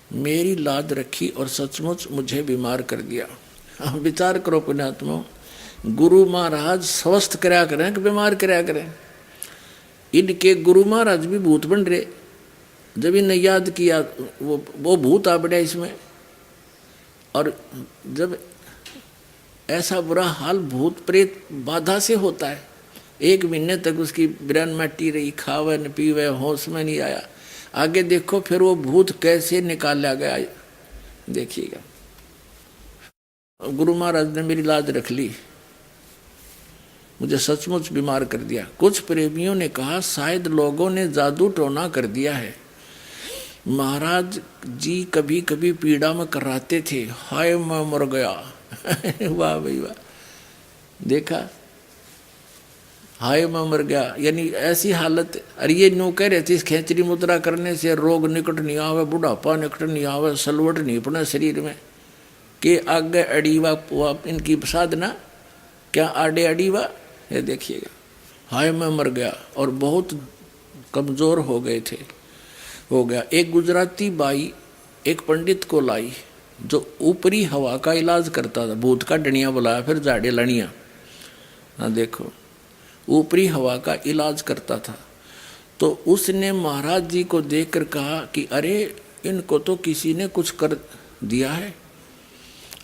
मेरी लाज रखी और सचमुच मुझे बीमार कर दिया। आप विचार करो पुण्यात्मा, गुरु महाराज स्वस्थ कराया करें कि बीमार कराया करें? इनके गुरु महाराज भी भूत बन रहे। जब इन्हें याद किया वो भूत आ बढ़िया इसमें। और जब ऐसा बुरा हाल भूत प्रेत बाधा से होता है, 1 महीने तक उसकी ब्रेन मट्टी रही, खावे न पीवे, होश में नहीं आया। आगे देखो फिर वो भूत कैसे निकाला गया, देखिएगा। गुरु महाराज ने मेरी लाज रख ली, मुझे सचमुच बीमार कर दिया। कुछ प्रेमियों ने कहा शायद लोगों ने जादू टोना कर दिया है। महाराज जी कभी कभी पीड़ा में कराते थे, हाय मैं मर गया। वाह भाई वाह, देखा, हाय मैं मर गया, यानी ऐसी हालत। अरे ये नो कह रहे थे इस खेचरी मुद्रा करने से रोग निकट नहीं आवे, बुढ़ापा निकट नहीं आवे, सलवट नहीं पड़े शरीर में, के आगे अड़ीवा इनकी साधना क्या आड़े अड़ीवा। ये देखिएगा, हाय मैं मर गया और बहुत कमज़ोर हो गया। एक गुजराती बाई एक पंडित को लाई जो ऊपरी हवा का इलाज करता था। भूत का डणिया बुलाया, फिर जाड़े लड़ियाँ। हाँ देखो, ऊपरी हवा का इलाज करता था। तो उसने महाराज जी को देखकर कहा कि अरे इनको तो किसी ने कुछ कर दिया है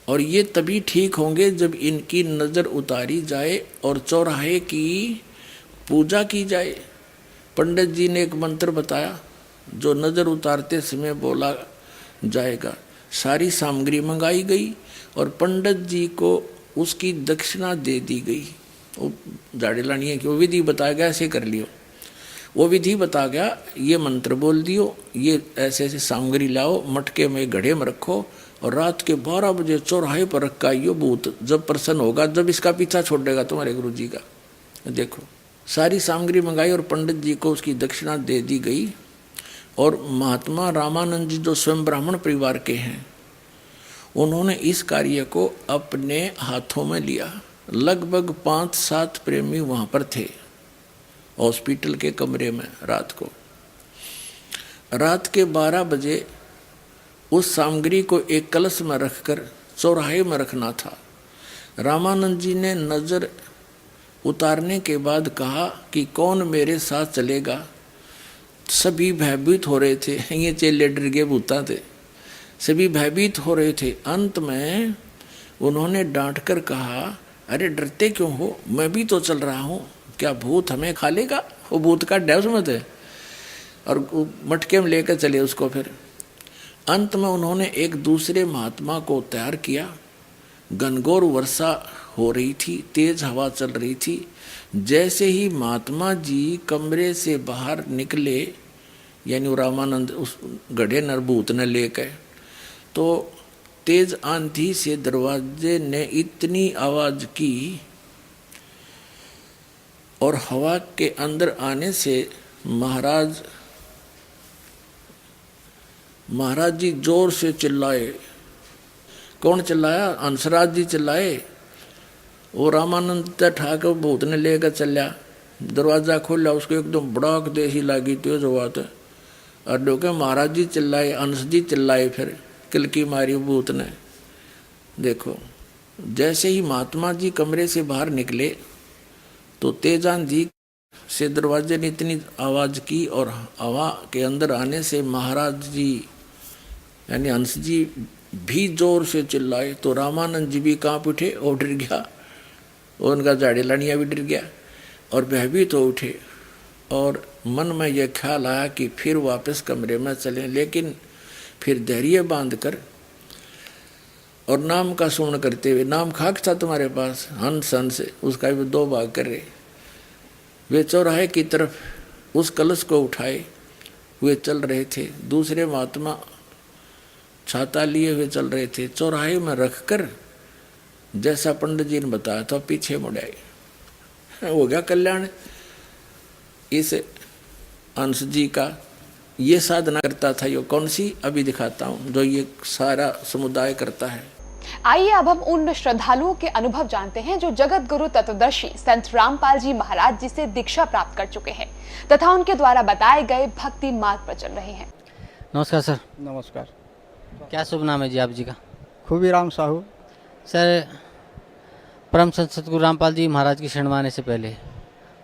और ये तभी ठीक होंगे जब इनकी नज़र उतारी जाए और चौराहे की पूजा की जाए। पंडित जी ने एक मंत्र बताया, जो नजर उतारते समय बोला जाएगा। सारी सामग्री मंगाई गई और पंडित जी को उसकी दक्षिणा दे दी गई। वो झाड़ी लानी है कि वो विधि बताया गया, ऐसे कर लियो। वो विधि बता गया, ये मंत्र बोल दियो, ये ऐसे ऐसे सामग्री लाओ, मटके में घड़े में रखो और रात के 12 बजे चौराहे पर रखा आइयो। भूत जब प्रसन्न होगा, जब इसका पीछा छोड़ेगा तुम्हारे गुरु जी का। देखो सारी सामग्री मंगाई और पंडित जी को उसकी दक्षिणा दे दी गई। और महात्मा रामानंद जी जो स्वयं ब्राह्मण परिवार के हैं, उन्होंने इस कार्य को अपने हाथों में लिया। लगभग 5-7 प्रेमी वहाँ पर थे हॉस्पिटल के कमरे में। रात के 12 बजे उस सामग्री को एक कलश में रखकर चौराहे में रखना था। रामानंद जी ने नजर उतारने के बाद कहा कि कौन मेरे साथ चलेगा। सभी भयभीत हो रहे थे, ये चेले डर गए, भूता थे, सभी भयभीत हो रहे थे। अंत में उन्होंने डांट कर कहा, अरे डरते क्यों हो, मैं भी तो चल रहा हूँ, क्या भूत हमें खा लेगा। वो भूत का डर में थे और मटके में लेकर चले उसको। फिर अंत में उन्होंने एक दूसरे महात्मा को तैयार किया। घनघोर वर्षा हो रही थी, तेज हवा चल रही थी। जैसे ही महात्मा जी कमरे से बाहर निकले, यानी रामानंद उस गढ़े नरभूत ने लेकर, तो तेज आंधी से दरवाजे ने इतनी आवाज की और हवा के अंदर आने से महाराज जी जोर से चिल्लाए। कौन चिल्लाया? हंसराज जी चिल्लाए। वो रामानंद ठाकर भूत ने लेकर चलिया। दरवाजा खोला, उसको एकदम बड़ाक देसी लागी, तेज हुआ था। और डोके महाराज जी चिल्लाए, हंस जी चिल्लाए, फिर किलकी मारी भूत ने। देखो जैसे ही महात्मा जी कमरे से बाहर निकले तो तेज आंधी से दरवाजे ने इतनी आवाज की और हवा के अंदर आने से महाराज जी यानी हंस जी भी जोर से चिल्लाए। तो रामानंद जी भी कांप उठे और डर गया, और उनका झाड़ी लानिया भी डर गया और भयभीत हो उठे। और मन में यह ख्याल आया कि फिर वापस कमरे में चलें, लेकिन फिर धैर्य बांधकर और नाम का सुमन करते हुए, नाम खाक था तुम्हारे पास, हंस हंस, उसका भी 2 भाग कर रहे। वे चौराहे की तरफ उस कलश को उठाए हुए चल रहे थे। दूसरे महात्मा छाता लिए हुए चल रहे थे। चौराहे में रखकर जैसा पंडित जी ने बताया था पीछे मुड़ आए। हो गया कल्याण। इस अंश जी का ये साधना करता था। ये कौन सी अभी दिखाता हूँ, जो ये सारा समुदाय करता है। आइए अब हम उन श्रद्धालुओं के अनुभव जानते हैं जो जगत गुरु तत्वदर्शी संत रामपाल जी महाराज जी से दीक्षा प्राप्त कर चुके हैं तथा उनके द्वारा बताए गए भक्ति मार्ग पर चल रहे हैं। नमस्कार सर। नमस्कार। क्या शुभ नाम है जी आप जी का? खूबीराम साहू। सर, परम संत सतगुरु रामपाल जी महाराज की शरण में आने से पहले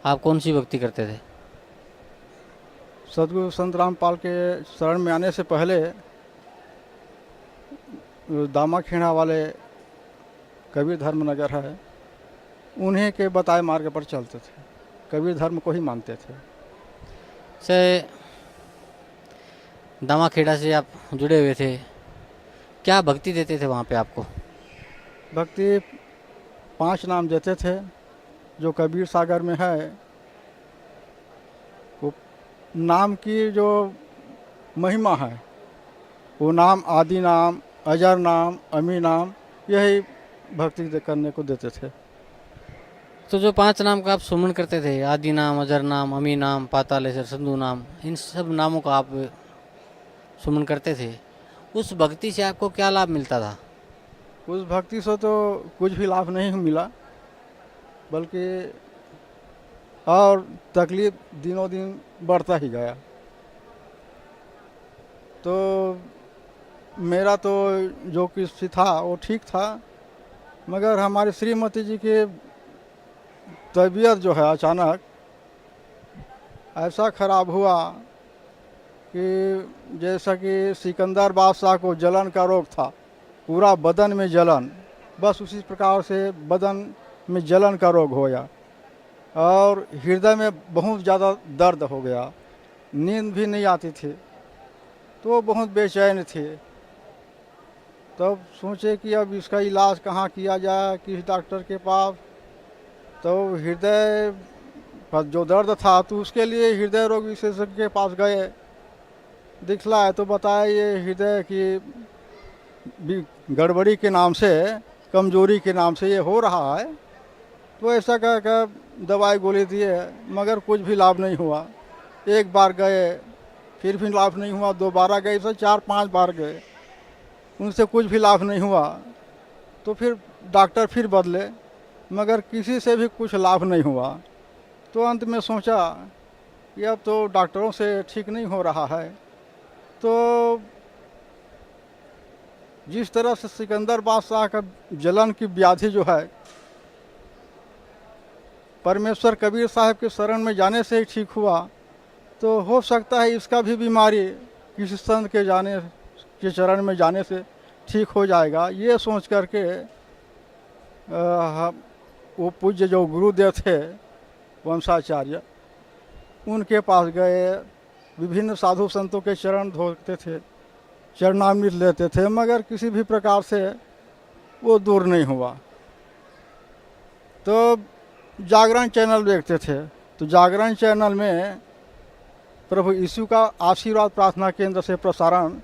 आप कौन सी भक्ति करते थे? सतगुरु संत रामपाल के शरण में आने से पहले दामाखेड़ा वाले कबीर धर्म नगर है, उन्हीं के बताए मार्ग पर चलते थे। कबीर धर्म को ही मानते थे। सर, दामाखेड़ा से आप जुड़े हुए थे, क्या भक्ति देते थे वहाँ पे आपको? भक्ति 5 नाम देते थे जो कबीर सागर में है। वो नाम की जो महिमा है, वो नाम आदि नाम, अजर नाम, अमी नाम, यही भक्ति करने को देते थे। तो जो 5 नाम का आप सुमन करते थे, आदि नाम, अजर नाम, अमी नाम, पातालेश्वर, संधु नाम, इन सब नामों का आप सुमन करते थे, उस भक्ति से आपको क्या लाभ मिलता था? उस भक्ति से तो कुछ भी लाभ नहीं मिला, बल्कि और तकलीफ दिनों दिन बढ़ता ही गया। तो मेरा तो जो कुछ था वो ठीक था, मगर हमारी श्रीमती जी की तबीयत जो है अचानक ऐसा ख़राब हुआ कि जैसा कि सिकंदर बादशाह को जलन का रोग था, पूरा बदन में जलन, बस उसी प्रकार से बदन में जलन का रोग हो गया और हृदय में बहुत ज़्यादा दर्द हो गया। नींद भी नहीं आती थी तो बहुत बेचैन थे। तब सोचे कि अब इसका इलाज कहाँ किया जाए, किस डॉक्टर के पास। तो हृदय पर जो दर्द था तो उसके लिए हृदय रोग विशेषज्ञ के पास गए, दिखलाए तो बताया ये हृदय की गड़बड़ी के नाम से, कमजोरी के नाम से ये हो रहा है। तो ऐसा कह कर दवाई गोली दिए, मगर कुछ भी लाभ नहीं हुआ। एक बार गए फिर भी लाभ नहीं हुआ, दोबारा गए, तो 4-5 बार गए, उनसे कुछ भी लाभ नहीं हुआ। तो फिर डॉक्टर फिर बदले, मगर किसी से भी कुछ लाभ नहीं हुआ। तो अंत में सोचा कि अब तो डॉक्टरों से ठीक नहीं हो रहा है। तो जिस तरह से सिकंदर बादशाह का जलन की व्याधि जो है परमेश्वर कबीर साहब के शरण में जाने से ही ठीक हुआ, तो हो सकता है इसका भी बीमारी किसी संत के चरण में जाने से ठीक हो जाएगा। ये सोच करके वो पूज्य जो गुरुदेव थे वंशाचार्य, उनके पास गए, विभिन्न साधु संतों के चरण धोते थे, चरणामृत लेते थे, मगर किसी भी प्रकार से वो दूर नहीं हुआ। तो जागरण चैनल देखते थे, तो जागरण चैनल में प्रभु यीशु का आशीर्वाद प्रार्थना केंद्र से प्रसारण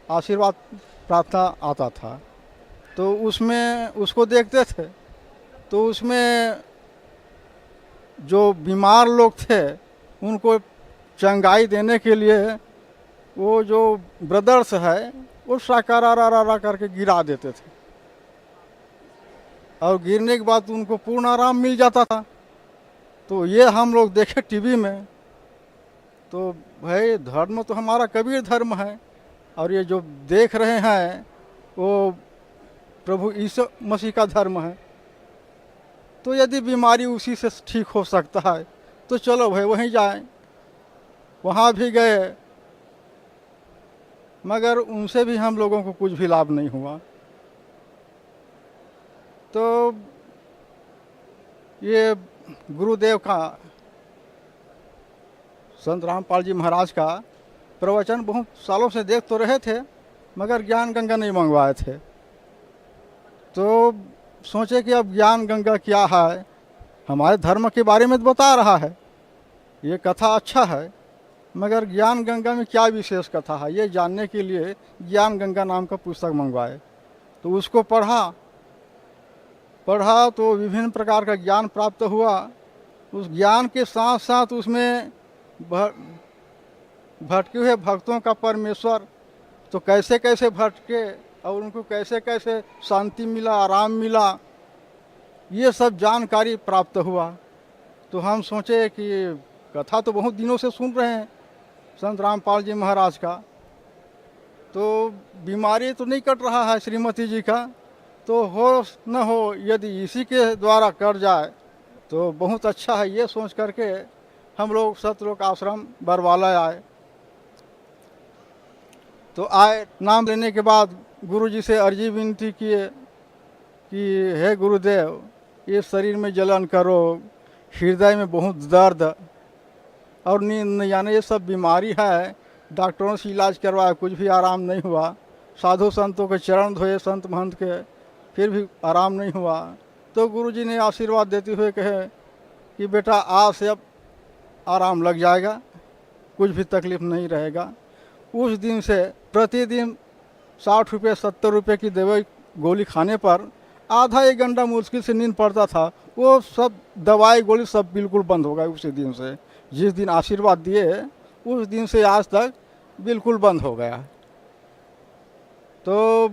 आशीर्वाद प्रार्थना आता था। तो उसमें उसको देखते थे, तो उसमें जो बीमार लोग थे उनको चंगाई देने के लिए वो जो ब्रदर्स है वो साकारा करके गिरा देते थे, और गिरने के बाद उनको पूर्ण आराम मिल जाता था। तो ये हम लोग देखे टीवी में, तो भाई धर्म तो हमारा कबीर धर्म है, और ये जो देख रहे हैं वो प्रभु यीशु मसीह का धर्म है। तो यदि बीमारी उसी से ठीक हो सकता है तो चलो भाई वहीं जाएं। वहाँ भी गए, मगर उनसे भी हम लोगों को कुछ भी लाभ नहीं हुआ। तो ये गुरुदेव का, संत रामपाल जी महाराज का प्रवचन बहुत सालों से देख तो रहे थे, मगर ज्ञान गंगा नहीं मंगवाए थे। तो सोचे कि अब ज्ञान गंगा क्या है, हमारे धर्म के बारे में तो बता रहा है, ये कथा अच्छा है, मगर ज्ञान गंगा में क्या विशेष कथा है, ये जानने के लिए ज्ञान गंगा नाम का पुस्तक मंगवाए। तो उसको पढ़ा तो विभिन्न प्रकार का ज्ञान प्राप्त हुआ। उस ज्ञान के साथ साथ उसमें भटके हुए भक्तों का परमेश्वर तो कैसे कैसे भटके और उनको कैसे कैसे शांति मिला, आराम मिला, ये सब जानकारी प्राप्त हुआ। तो हम सोचे कि कथा तो बहुत दिनों से सुन रहे हैं संत रामपाल जी महाराज का, तो बीमारी तो नहीं कट रहा है श्रीमती जी का, तो हो न हो यदि इसी के द्वारा कर जाए तो बहुत अच्छा है। ये सोच करके हम लोग सतलोक आश्रम बरवाला आए। तो आए, नाम लेने के बाद गुरु जी से अर्जी विनती किए कि हे गुरुदेव, ये शरीर में जलन करो, हृदय में बहुत दर्द और नींद नहीं आने, ये सब बीमारी है। डॉक्टरों से इलाज करवाया, कुछ भी आराम नहीं हुआ। साधु संतों के चरण धोए, संत महंत के, फिर भी आराम नहीं हुआ। तो गुरु जी ने आशीर्वाद देते हुए कहे कि बेटा आज से अब आराम लग जाएगा, कुछ भी तकलीफ नहीं रहेगा। उस दिन से प्रतिदिन 60 रुपये 70 रुपये की दवाई गोली खाने पर आधा 1 घंटा मुश्किल से नींद पड़ता था। वो सब दवाई गोली सब बिल्कुल बंद हो गया उसी दिन से। जिस दिन आशीर्वाद दिए उस दिन से आज तक बिल्कुल बंद हो गया। तो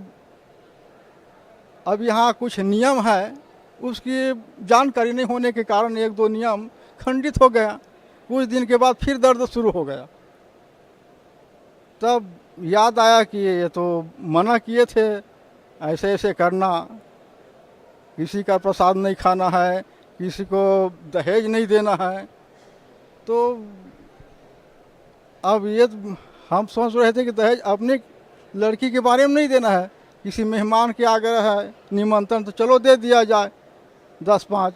अब यहाँ कुछ नियम है, उसकी जानकारी नहीं होने के कारण 1-2 नियम खंडित हो गया। कुछ दिन के बाद फिर दर्द शुरू हो गया। तब याद आया कि ये तो मना किए थे ऐसे ऐसे करना, किसी का प्रसाद नहीं खाना है, किसी को दहेज नहीं देना है। तो अब ये हम सोच रहे थे कि दहेज अपनी लड़की के बारे में नहीं देना है, किसी मेहमान के आगे है निमंत्रण तो चलो दे दिया जाए 10-5,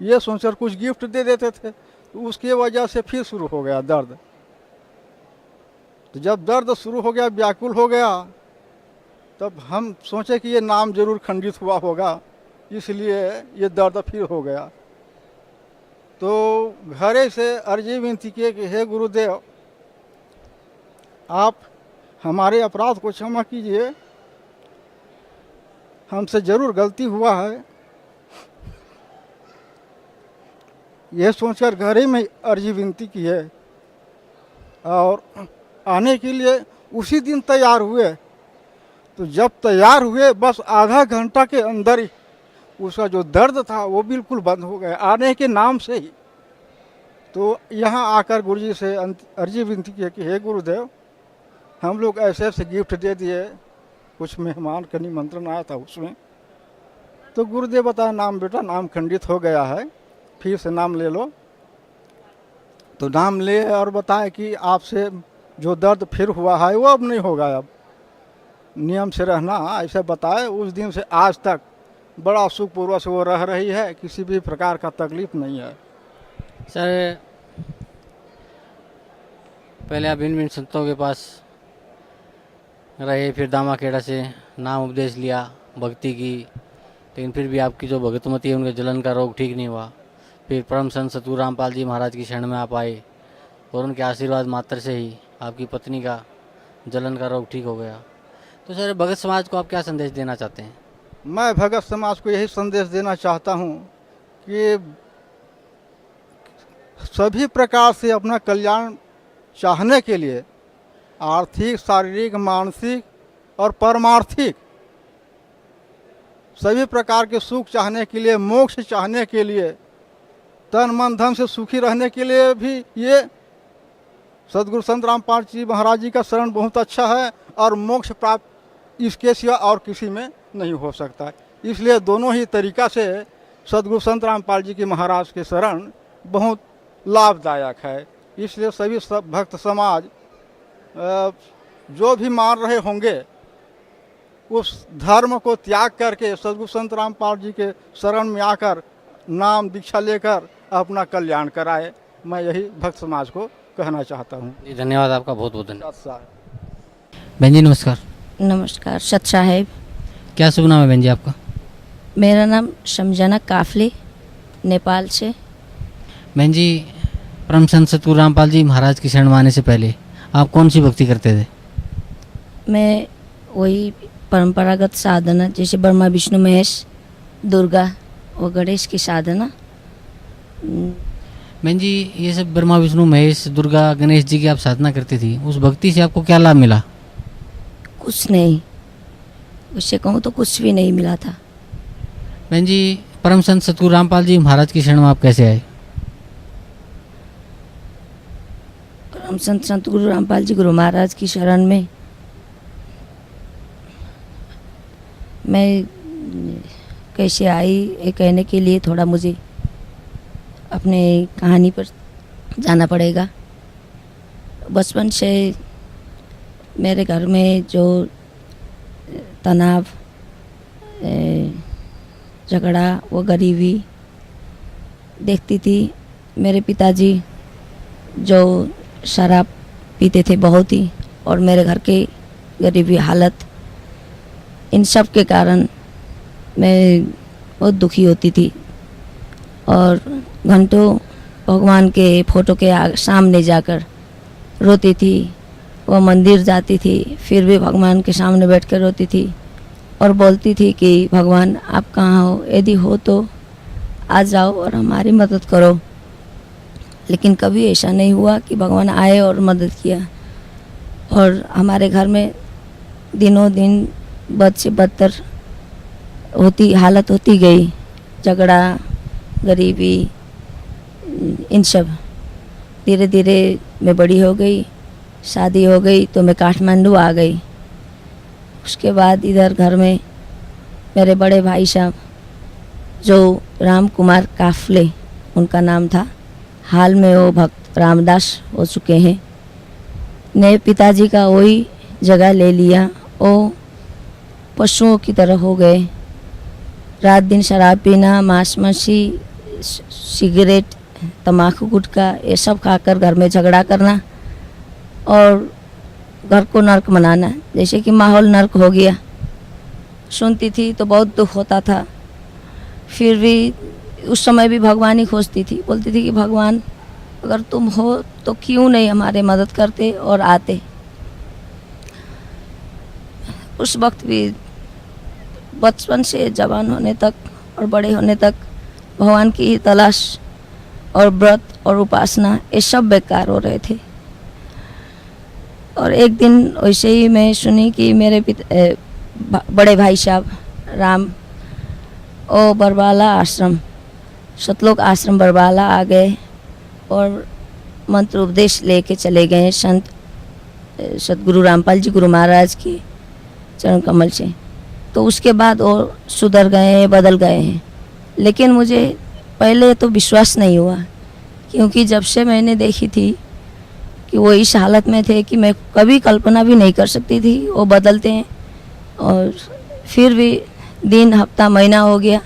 ये सोचकर कुछ गिफ्ट दे देते थे। तो उसकी वजह से फिर शुरू हो गया दर्द। तो जब दर्द शुरू हो गया, व्याकुल हो गया, तब हम सोचे कि ये नाम जरूर खंडित हुआ होगा, इसलिए ये दर्द फिर हो गया। तो घरे से अर्जी विनती किए कि हे गुरुदेव, आप हमारे अपराध को क्षमा कीजिए, हमसे जरूर गलती हुआ है। यह सोचकर घरे में अर्जी विनती की है और आने के लिए उसी दिन तैयार हुए। तो जब तैयार हुए, बस आधा घंटा के अंदर ही उसका जो दर्द था वो बिल्कुल बंद हो गया, आने के नाम से ही। तो यहाँ आकर गुरुजी से अर्जी विनती की कि हे गुरुदेव, हम लोग ऐसे ऐसे गिफ्ट दे दिए, कुछ मेहमान का निमंत्रण आया था उसमें। तो गुरुदेव बताया, नाम बेटा नाम खंडित हो गया है, फिर से नाम ले लो। तो नाम ले और बताया कि आपसे जो दर्द फिर हुआ है वो अब नहीं होगा, अब नियम से रहना, ऐसे बताए। उस दिन से आज तक बड़ा सुखपूर्वक से वो रह रही है, किसी भी प्रकार का तकलीफ नहीं है। सर, पहले आप भिन्न भिन्न संतों के पास रहे, फिर दामाखेड़ा से नाम उपदेश लिया, भक्ति की, लेकिन फिर भी आपकी जो भगतमती है उनके जलन का रोग ठीक नहीं हुआ। फिर परम संत सतगुरु रामपाल जी महाराज की शरण में आप आए और उनके आशीर्वाद मात्र से ही आपकी पत्नी का जलन का रोग ठीक हो गया। तो सर, भगत समाज को आप क्या संदेश देना चाहते हैं? मैं भगत समाज को यही संदेश देना चाहता हूँ कि सभी प्रकार से अपना कल्याण चाहने के लिए, आर्थिक, शारीरिक, मानसिक और परमार्थिक सभी प्रकार के सुख चाहने के लिए, मोक्ष चाहने के लिए, तन मन धन से सुखी रहने के लिए भी ये सदगुरु संत रामपाल जी महाराज जी का शरण बहुत अच्छा है और मोक्ष प्राप्त इसके सिवा और किसी में नहीं हो सकता। इसलिए दोनों ही तरीका से सदगुरु संत रामपाल जी की महाराज के शरण बहुत लाभदायक है। इसलिए सभी भक्त समाज जो भी मान रहे होंगे, उस धर्म को त्याग करके सदगुरु संत रामपाल जी के शरण में आकर नाम दीक्षा लेकर अपना कल्याण कराए। मैं यही भक्त समाज को कहना चाहता हूँ। जी धन्यवाद, आपका बहुत बहुत धन्यवाद। साहब, बहन जी नमस्कार। नमस्कार। सत साहेब। क्या शुभ नाम है बहन जी आपका? मेरा नाम शमजाना काफली, नेपाल से। बहन जी, परम संत सतगुरु रामपाल जी महाराज की शरण में आने से पहले आप कौन सी भक्ति करते थे? मैं वही परंपरागत साधना, जैसे ब्रह्मा विष्णु महेश दुर्गा और गणेश की साधना। बहन जी, ये सब ब्रह्मा विष्णु महेश दुर्गा गणेश जी की आप साधना करती थी, उस भक्ति से आपको क्या लाभ मिला? कुछ नहीं, उससे कहूँ तो कुछ भी नहीं मिला था। बहन जी, परम संत सतगुरु रामपाल जी महाराज की शरण में आप कैसे आए? परम संत सतगुरु रामपाल जी गुरु महाराज की शरण में मैं कैसे आई, ये कहने के लिए थोड़ा मुझे अपने कहानी पर जाना पड़ेगा। बचपन से मेरे घर में जो तनाव, झगड़ा, वो गरीबी देखती थी। मेरे पिताजी जो शराब पीते थे बहुत ही, और मेरे घर के गरीबी हालत, इन सब के कारण मैं बहुत दुखी होती थी और घंटों भगवान के फ़ोटो के सामने जाकर रोती थी। वो मंदिर जाती थी, फिर भी भगवान के सामने बैठकर रोती थी और बोलती थी कि भगवान आप कहाँ हो, यदि हो तो आ जाओ और हमारी मदद करो। लेकिन कभी ऐसा नहीं हुआ कि भगवान आए और मदद किया। और हमारे घर में दिनों दिन बद से बदतर हालत होती गई। झगड़ा, गरीबी, इन सब। धीरे धीरे मैं बड़ी हो गई, शादी हो गई तो मैं काठमांडू आ गई। उसके बाद इधर घर में मेरे बड़े भाई साहब जो राम कुमार काफले उनका नाम था, हाल में वो भक्त रामदास हो चुके हैं, ने पिताजी का वही जगह ले लिया। वो पशुओं की तरह हो गए। रात दिन शराब पीना, मांस मछली, सिगरेट, तम्बाकू, गुटखा, ये सब खाकर घर में झगड़ा करना और घर को नर्क बनाना, जैसे कि माहौल नर्क हो गया। सुनती थी तो बहुत दुख होता था। फिर भी उस समय भी भगवान ही खोजती थी, बोलती थी कि भगवान अगर तुम हो तो क्यों नहीं हमारे मदद करते और आते। उस वक्त भी बचपन से जवान होने तक और बड़े होने तक भगवान की तलाश और व्रत और उपासना ये सब बेकार हो रहे थे। और एक दिन वैसे ही मैं सुनी कि मेरे बड़े भाई साहब राम ओ बरबाला आश्रम, सतलोक आश्रम बरबाला आ गए और मंत्र उपदेश लेके चले गए संत सतगुरु रामपाल जी गुरु महाराज की चरण कमल से। तो उसके बाद वो सुधर गए हैं, बदल गए हैं। लेकिन मुझे पहले तो विश्वास नहीं हुआ, क्योंकि जब से मैंने देखी थी कि वो इस हालत में थे कि मैं कभी कल्पना भी नहीं कर सकती थी वो बदलते हैं। और फिर भी दिन हफ्ता महीना हो गया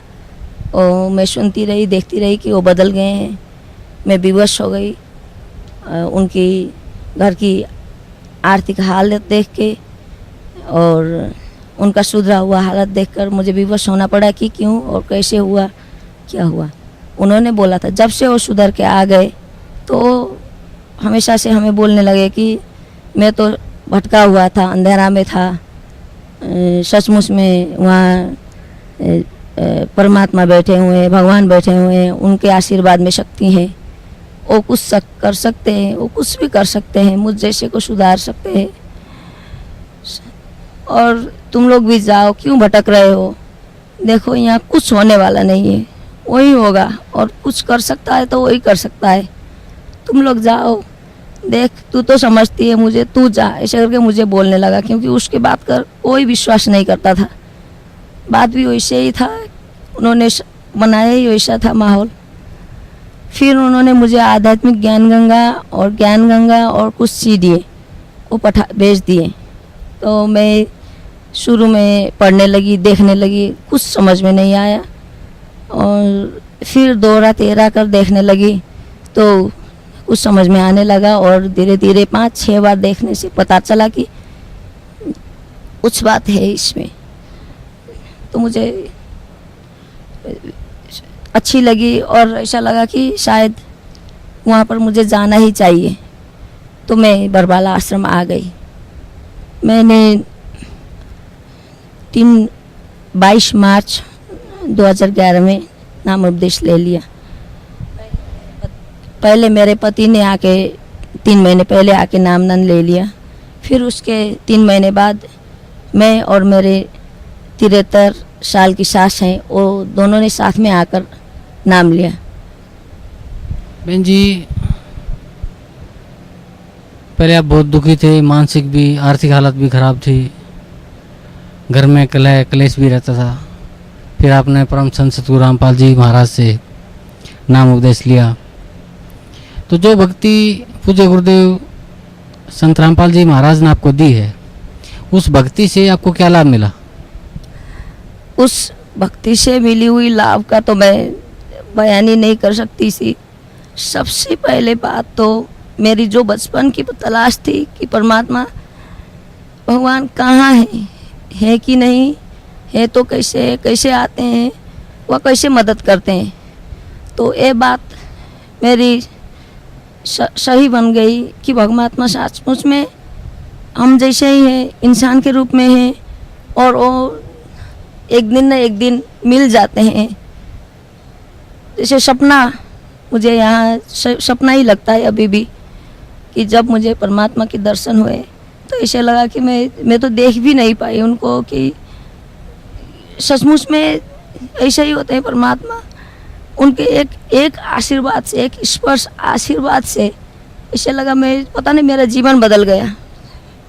और मैं सुनती रही, देखती रही कि वो बदल गए हैं। मैं विवश हो गई उनकी घर की आर्थिक हालत देख के, और उनका सुधरा हुआ हालत देखकर मुझे विवश होना पड़ा कि क्यों और कैसे हुआ, क्या हुआ। उन्होंने बोला था जब से वो सुधर के आ गए तो हमेशा से हमें बोलने लगे कि मैं तो भटका हुआ था, अंधेरा में था, सचमुच में वहाँ परमात्मा बैठे हुए हैं, भगवान बैठे हुए हैं, उनके आशीर्वाद में शक्ति है। वो कुछ कर सकते हैं, वो कुछ भी कर सकते हैं, मुझ जैसे को सुधार सकते हैं। और तुम लोग भी जाओ, क्यों भटक रहे हो, देखो यहाँ कुछ होने वाला नहीं है, वही होगा, और कुछ कर सकता है तो वही कर सकता है। तुम लोग जाओ, देख तू तो समझती है मुझे, तू जा, ऐसे करके मुझे बोलने लगा। क्योंकि उसके बात कर कोई विश्वास नहीं करता था, बात भी वैसे ही था, उन्होंने बनाया ही वैसा था माहौल। फिर उन्होंने मुझे आध्यात्मिक ज्ञान गंगा और कुछ सीडी वो भेज दिए। तो मैं शुरू में पढ़ने लगी, देखने लगी, कुछ समझ में नहीं आया। और फिर 2 रात 13 कर देखने लगी तो कुछ समझ में आने लगा। और धीरे धीरे 5-6 बार देखने से पता चला कि कुछ बात है इसमें। तो मुझे अच्छी लगी और ऐसा लगा कि शायद वहाँ पर मुझे जाना ही चाहिए। तो मैं बरबाला आश्रम आ गई। मैंने 22 मार्च 2011 में नाम उपदेश ले लिया। पहले मेरे पति ने आके 3 महीने पहले आके नामदान ले लिया। फिर उसके 3 महीने बाद मैं और मेरे 73 साल की सास हैं, वो दोनों ने साथ में आकर नाम लिया। बहन जी, पहले आप बहुत दुखी थे, मानसिक भी, आर्थिक हालत भी खराब थी, घर में कलेश भी रहता था। फिर आपने परम संत सतगुरु रामपाल जी महाराज से नाम उपदेश लिया। तो जो भक्ति पूज्य गुरुदेव संत रामपाल जी महाराज ने आपको दी है, उस भक्ति से आपको क्या लाभ मिला? उस भक्ति से मिली हुई लाभ का तो मैं बयान ही नहीं कर सकती थी। सबसे पहले बात तो मेरी जो बचपन की तलाश थी कि परमात्मा भगवान कहाँ है कि नहीं है, तो कैसे आते हैं, वह कैसे मदद करते हैं। तो ये बात मेरी सही बन गई कि परमात्मा सचमुच में हम जैसे ही हैं, इंसान के रूप में हैं, और वो एक दिन न एक दिन मिल जाते हैं। जैसे सपना, मुझे यहाँ सपना ही लगता है अभी भी कि जब मुझे परमात्मा के दर्शन हुए तो ऐसे लगा कि मैं तो देख भी नहीं पाई उनको, कि सचमुच में ऐसे ही होते हैं परमात्मा। उनके एक आशीर्वाद से, एक स्पर्श आशीर्वाद से ऐसे लगा, मैं पता नहीं मेरा जीवन बदल गया।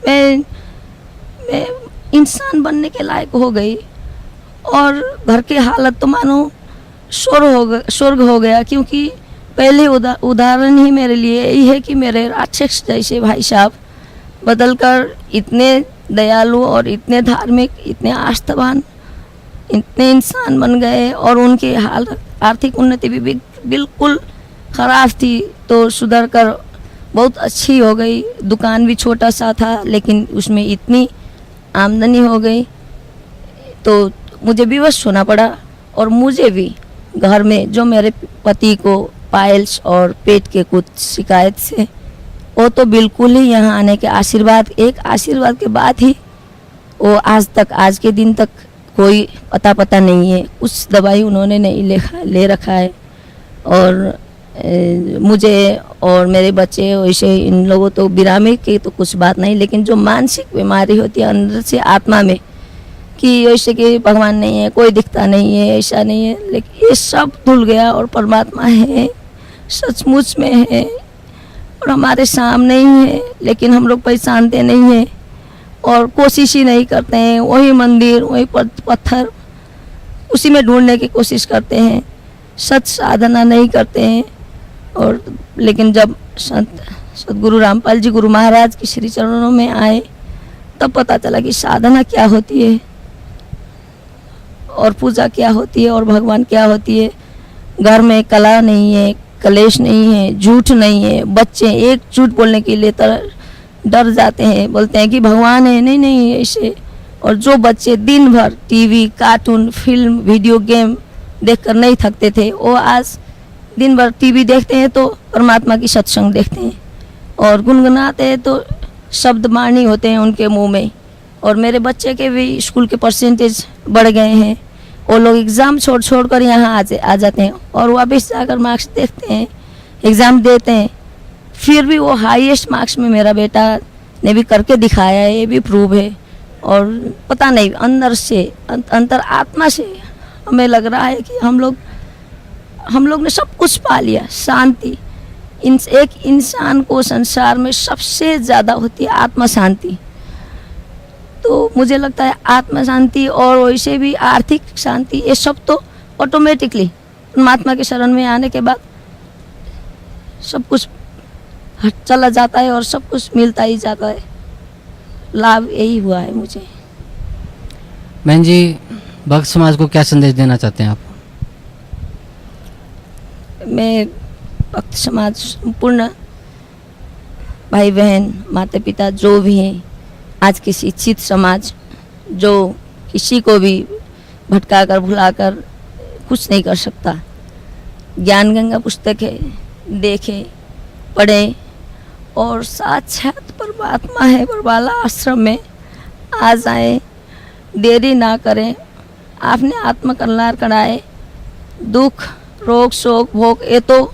मैं इंसान बनने के लायक हो गई। और घर की हालत तो मानो स्वर्ग हो गया। क्योंकि पहले उदाहरण ही मेरे लिए यही है कि मेरे राक्षस जैसे भाई साहब बदलकर इतने दयालु और इतने धार्मिक, इतने आस्थावान, इतने इंसान बन गए। और उनकी हालत, आर्थिक उन्नति भी बिल्कुल ख़राब थी, तो सुधर कर बहुत अच्छी हो गई। दुकान भी छोटा सा था लेकिन उसमें इतनी आमदनी हो गई तो मुझे विवश होना पड़ा। और मुझे भी घर में जो मेरे पति को पाइल्स और पेट के कुछ शिकायत से, वो तो बिल्कुल ही यहाँ आने के आशीर्वाद के बाद ही वो आज के दिन तक कोई पता नहीं है। कुछ दवाई उन्होंने नहीं ले रखा है। और मुझे और मेरे बच्चे वैसे इन लोगों तो बिरामी की तो कुछ बात नहीं, लेकिन जो मानसिक बीमारी होती है अंदर से आत्मा में कि ऐसे कि भगवान नहीं है, कोई दिखता नहीं है, ऐसा नहीं है, लेकिन ये सब धुल गया और परमात्मा है, सचमुच में है और हमारे सामने ही है। लेकिन हम लोग पहचानते नहीं हैं और कोशिश ही नहीं करते हैं। वही मंदिर, वही पत्थर, उसी में ढूंढने की कोशिश करते हैं, सच साधना नहीं करते हैं। और लेकिन जब सतगुरु रामपाल जी गुरु महाराज के श्री चरणों में आए तब पता चला कि साधना क्या होती है और पूजा क्या होती है और भगवान क्या होती है। घर में कला नहीं है, कलेश नहीं है, झूठ नहीं है। बच्चे एक झूठ बोलने के लिए डर जाते हैं, बोलते हैं कि भगवान है, नहीं ऐसे। और जो बच्चे दिन भर TV, cartoon, film, video game देखकर नहीं थकते थे, वो आज दिन भर टीवी देखते हैं तो परमात्मा की सत्संग देखते हैं और गुनगुनाते हैं तो शब्द वाणी होते हैं उनके मुंह में। और मेरे बच्चे के भी स्कूल के परसेंटेज बढ़ गए हैं। वो लोग एग्ज़ाम छोड़ कर यहाँ आ जाते हैं और वापस जाकर मार्क्स देखते हैं, एग्ज़ाम देते हैं, फिर भी वो हाईएस्ट मार्क्स में मेरा बेटा ने भी करके दिखाया है, ये भी प्रूव है। और पता नहीं अंदर से अंतर आत्मा से हमें लग रहा है कि हम लोग ने सब कुछ पा लिया। शांति, एक इंसान को संसार में सबसे ज़्यादा होती है आत्मा शांति। तो मुझे लगता है आत्मा शांति और वैसे भी आर्थिक शांति, ये सब तो ऑटोमेटिकली परमात्मा के शरण में आने के बाद सब कुछ चला जाता है और सब कुछ मिलता ही जाता है। लाभ यही हुआ है मुझे। बहन जी, भक्त समाज को क्या संदेश देना चाहते हैं आप? मैं भक्त समाज, संपूर्ण भाई बहन, माता पिता जो भी हैं, आज के शिक्षित समाज जो किसी को भी भटकाकर भुलाकर कुछ नहीं कर सकता, ज्ञान गंगा पुस्तक है, देखें, पढ़ें और साक्षात परमात्मा है बरवाला आश्रम में आ जाएं, देरी ना करें। आपने आत्मकल्याण कराए, दुख, रोग, शोक, भोग ये तो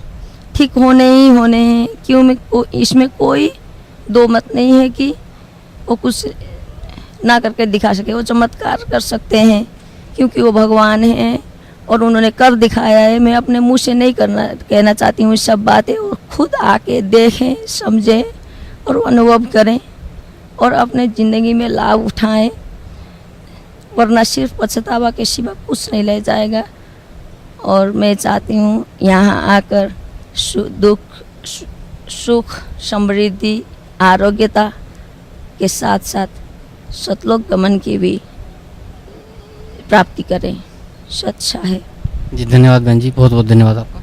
ठीक होने ही होने हैं। क्यों इसमें कोई दो मत नहीं है कि वो कुछ ना करके दिखा सके। वो चमत्कार कर सकते हैं क्योंकि वो भगवान हैं और उन्होंने कर दिखाया है। मैं अपने मुंह से नहीं कहना चाहती हूँ सब बातें। वो खुद आके देखें, समझें और अनुभव करें और अपने ज़िंदगी में लाभ उठाएं, वरना सिर्फ पछतावा के सिवा कुछ नहीं ले जाएगा। और मैं चाहती हूँ यहाँ आकर सुख, समृद्धि, आरोग्यता के साथ साथ सतलोक गमन की भी प्राप्ति करें। सच्चा है। जी धन्यवाद बहन जी, बहुत बहुत धन्यवाद आपका।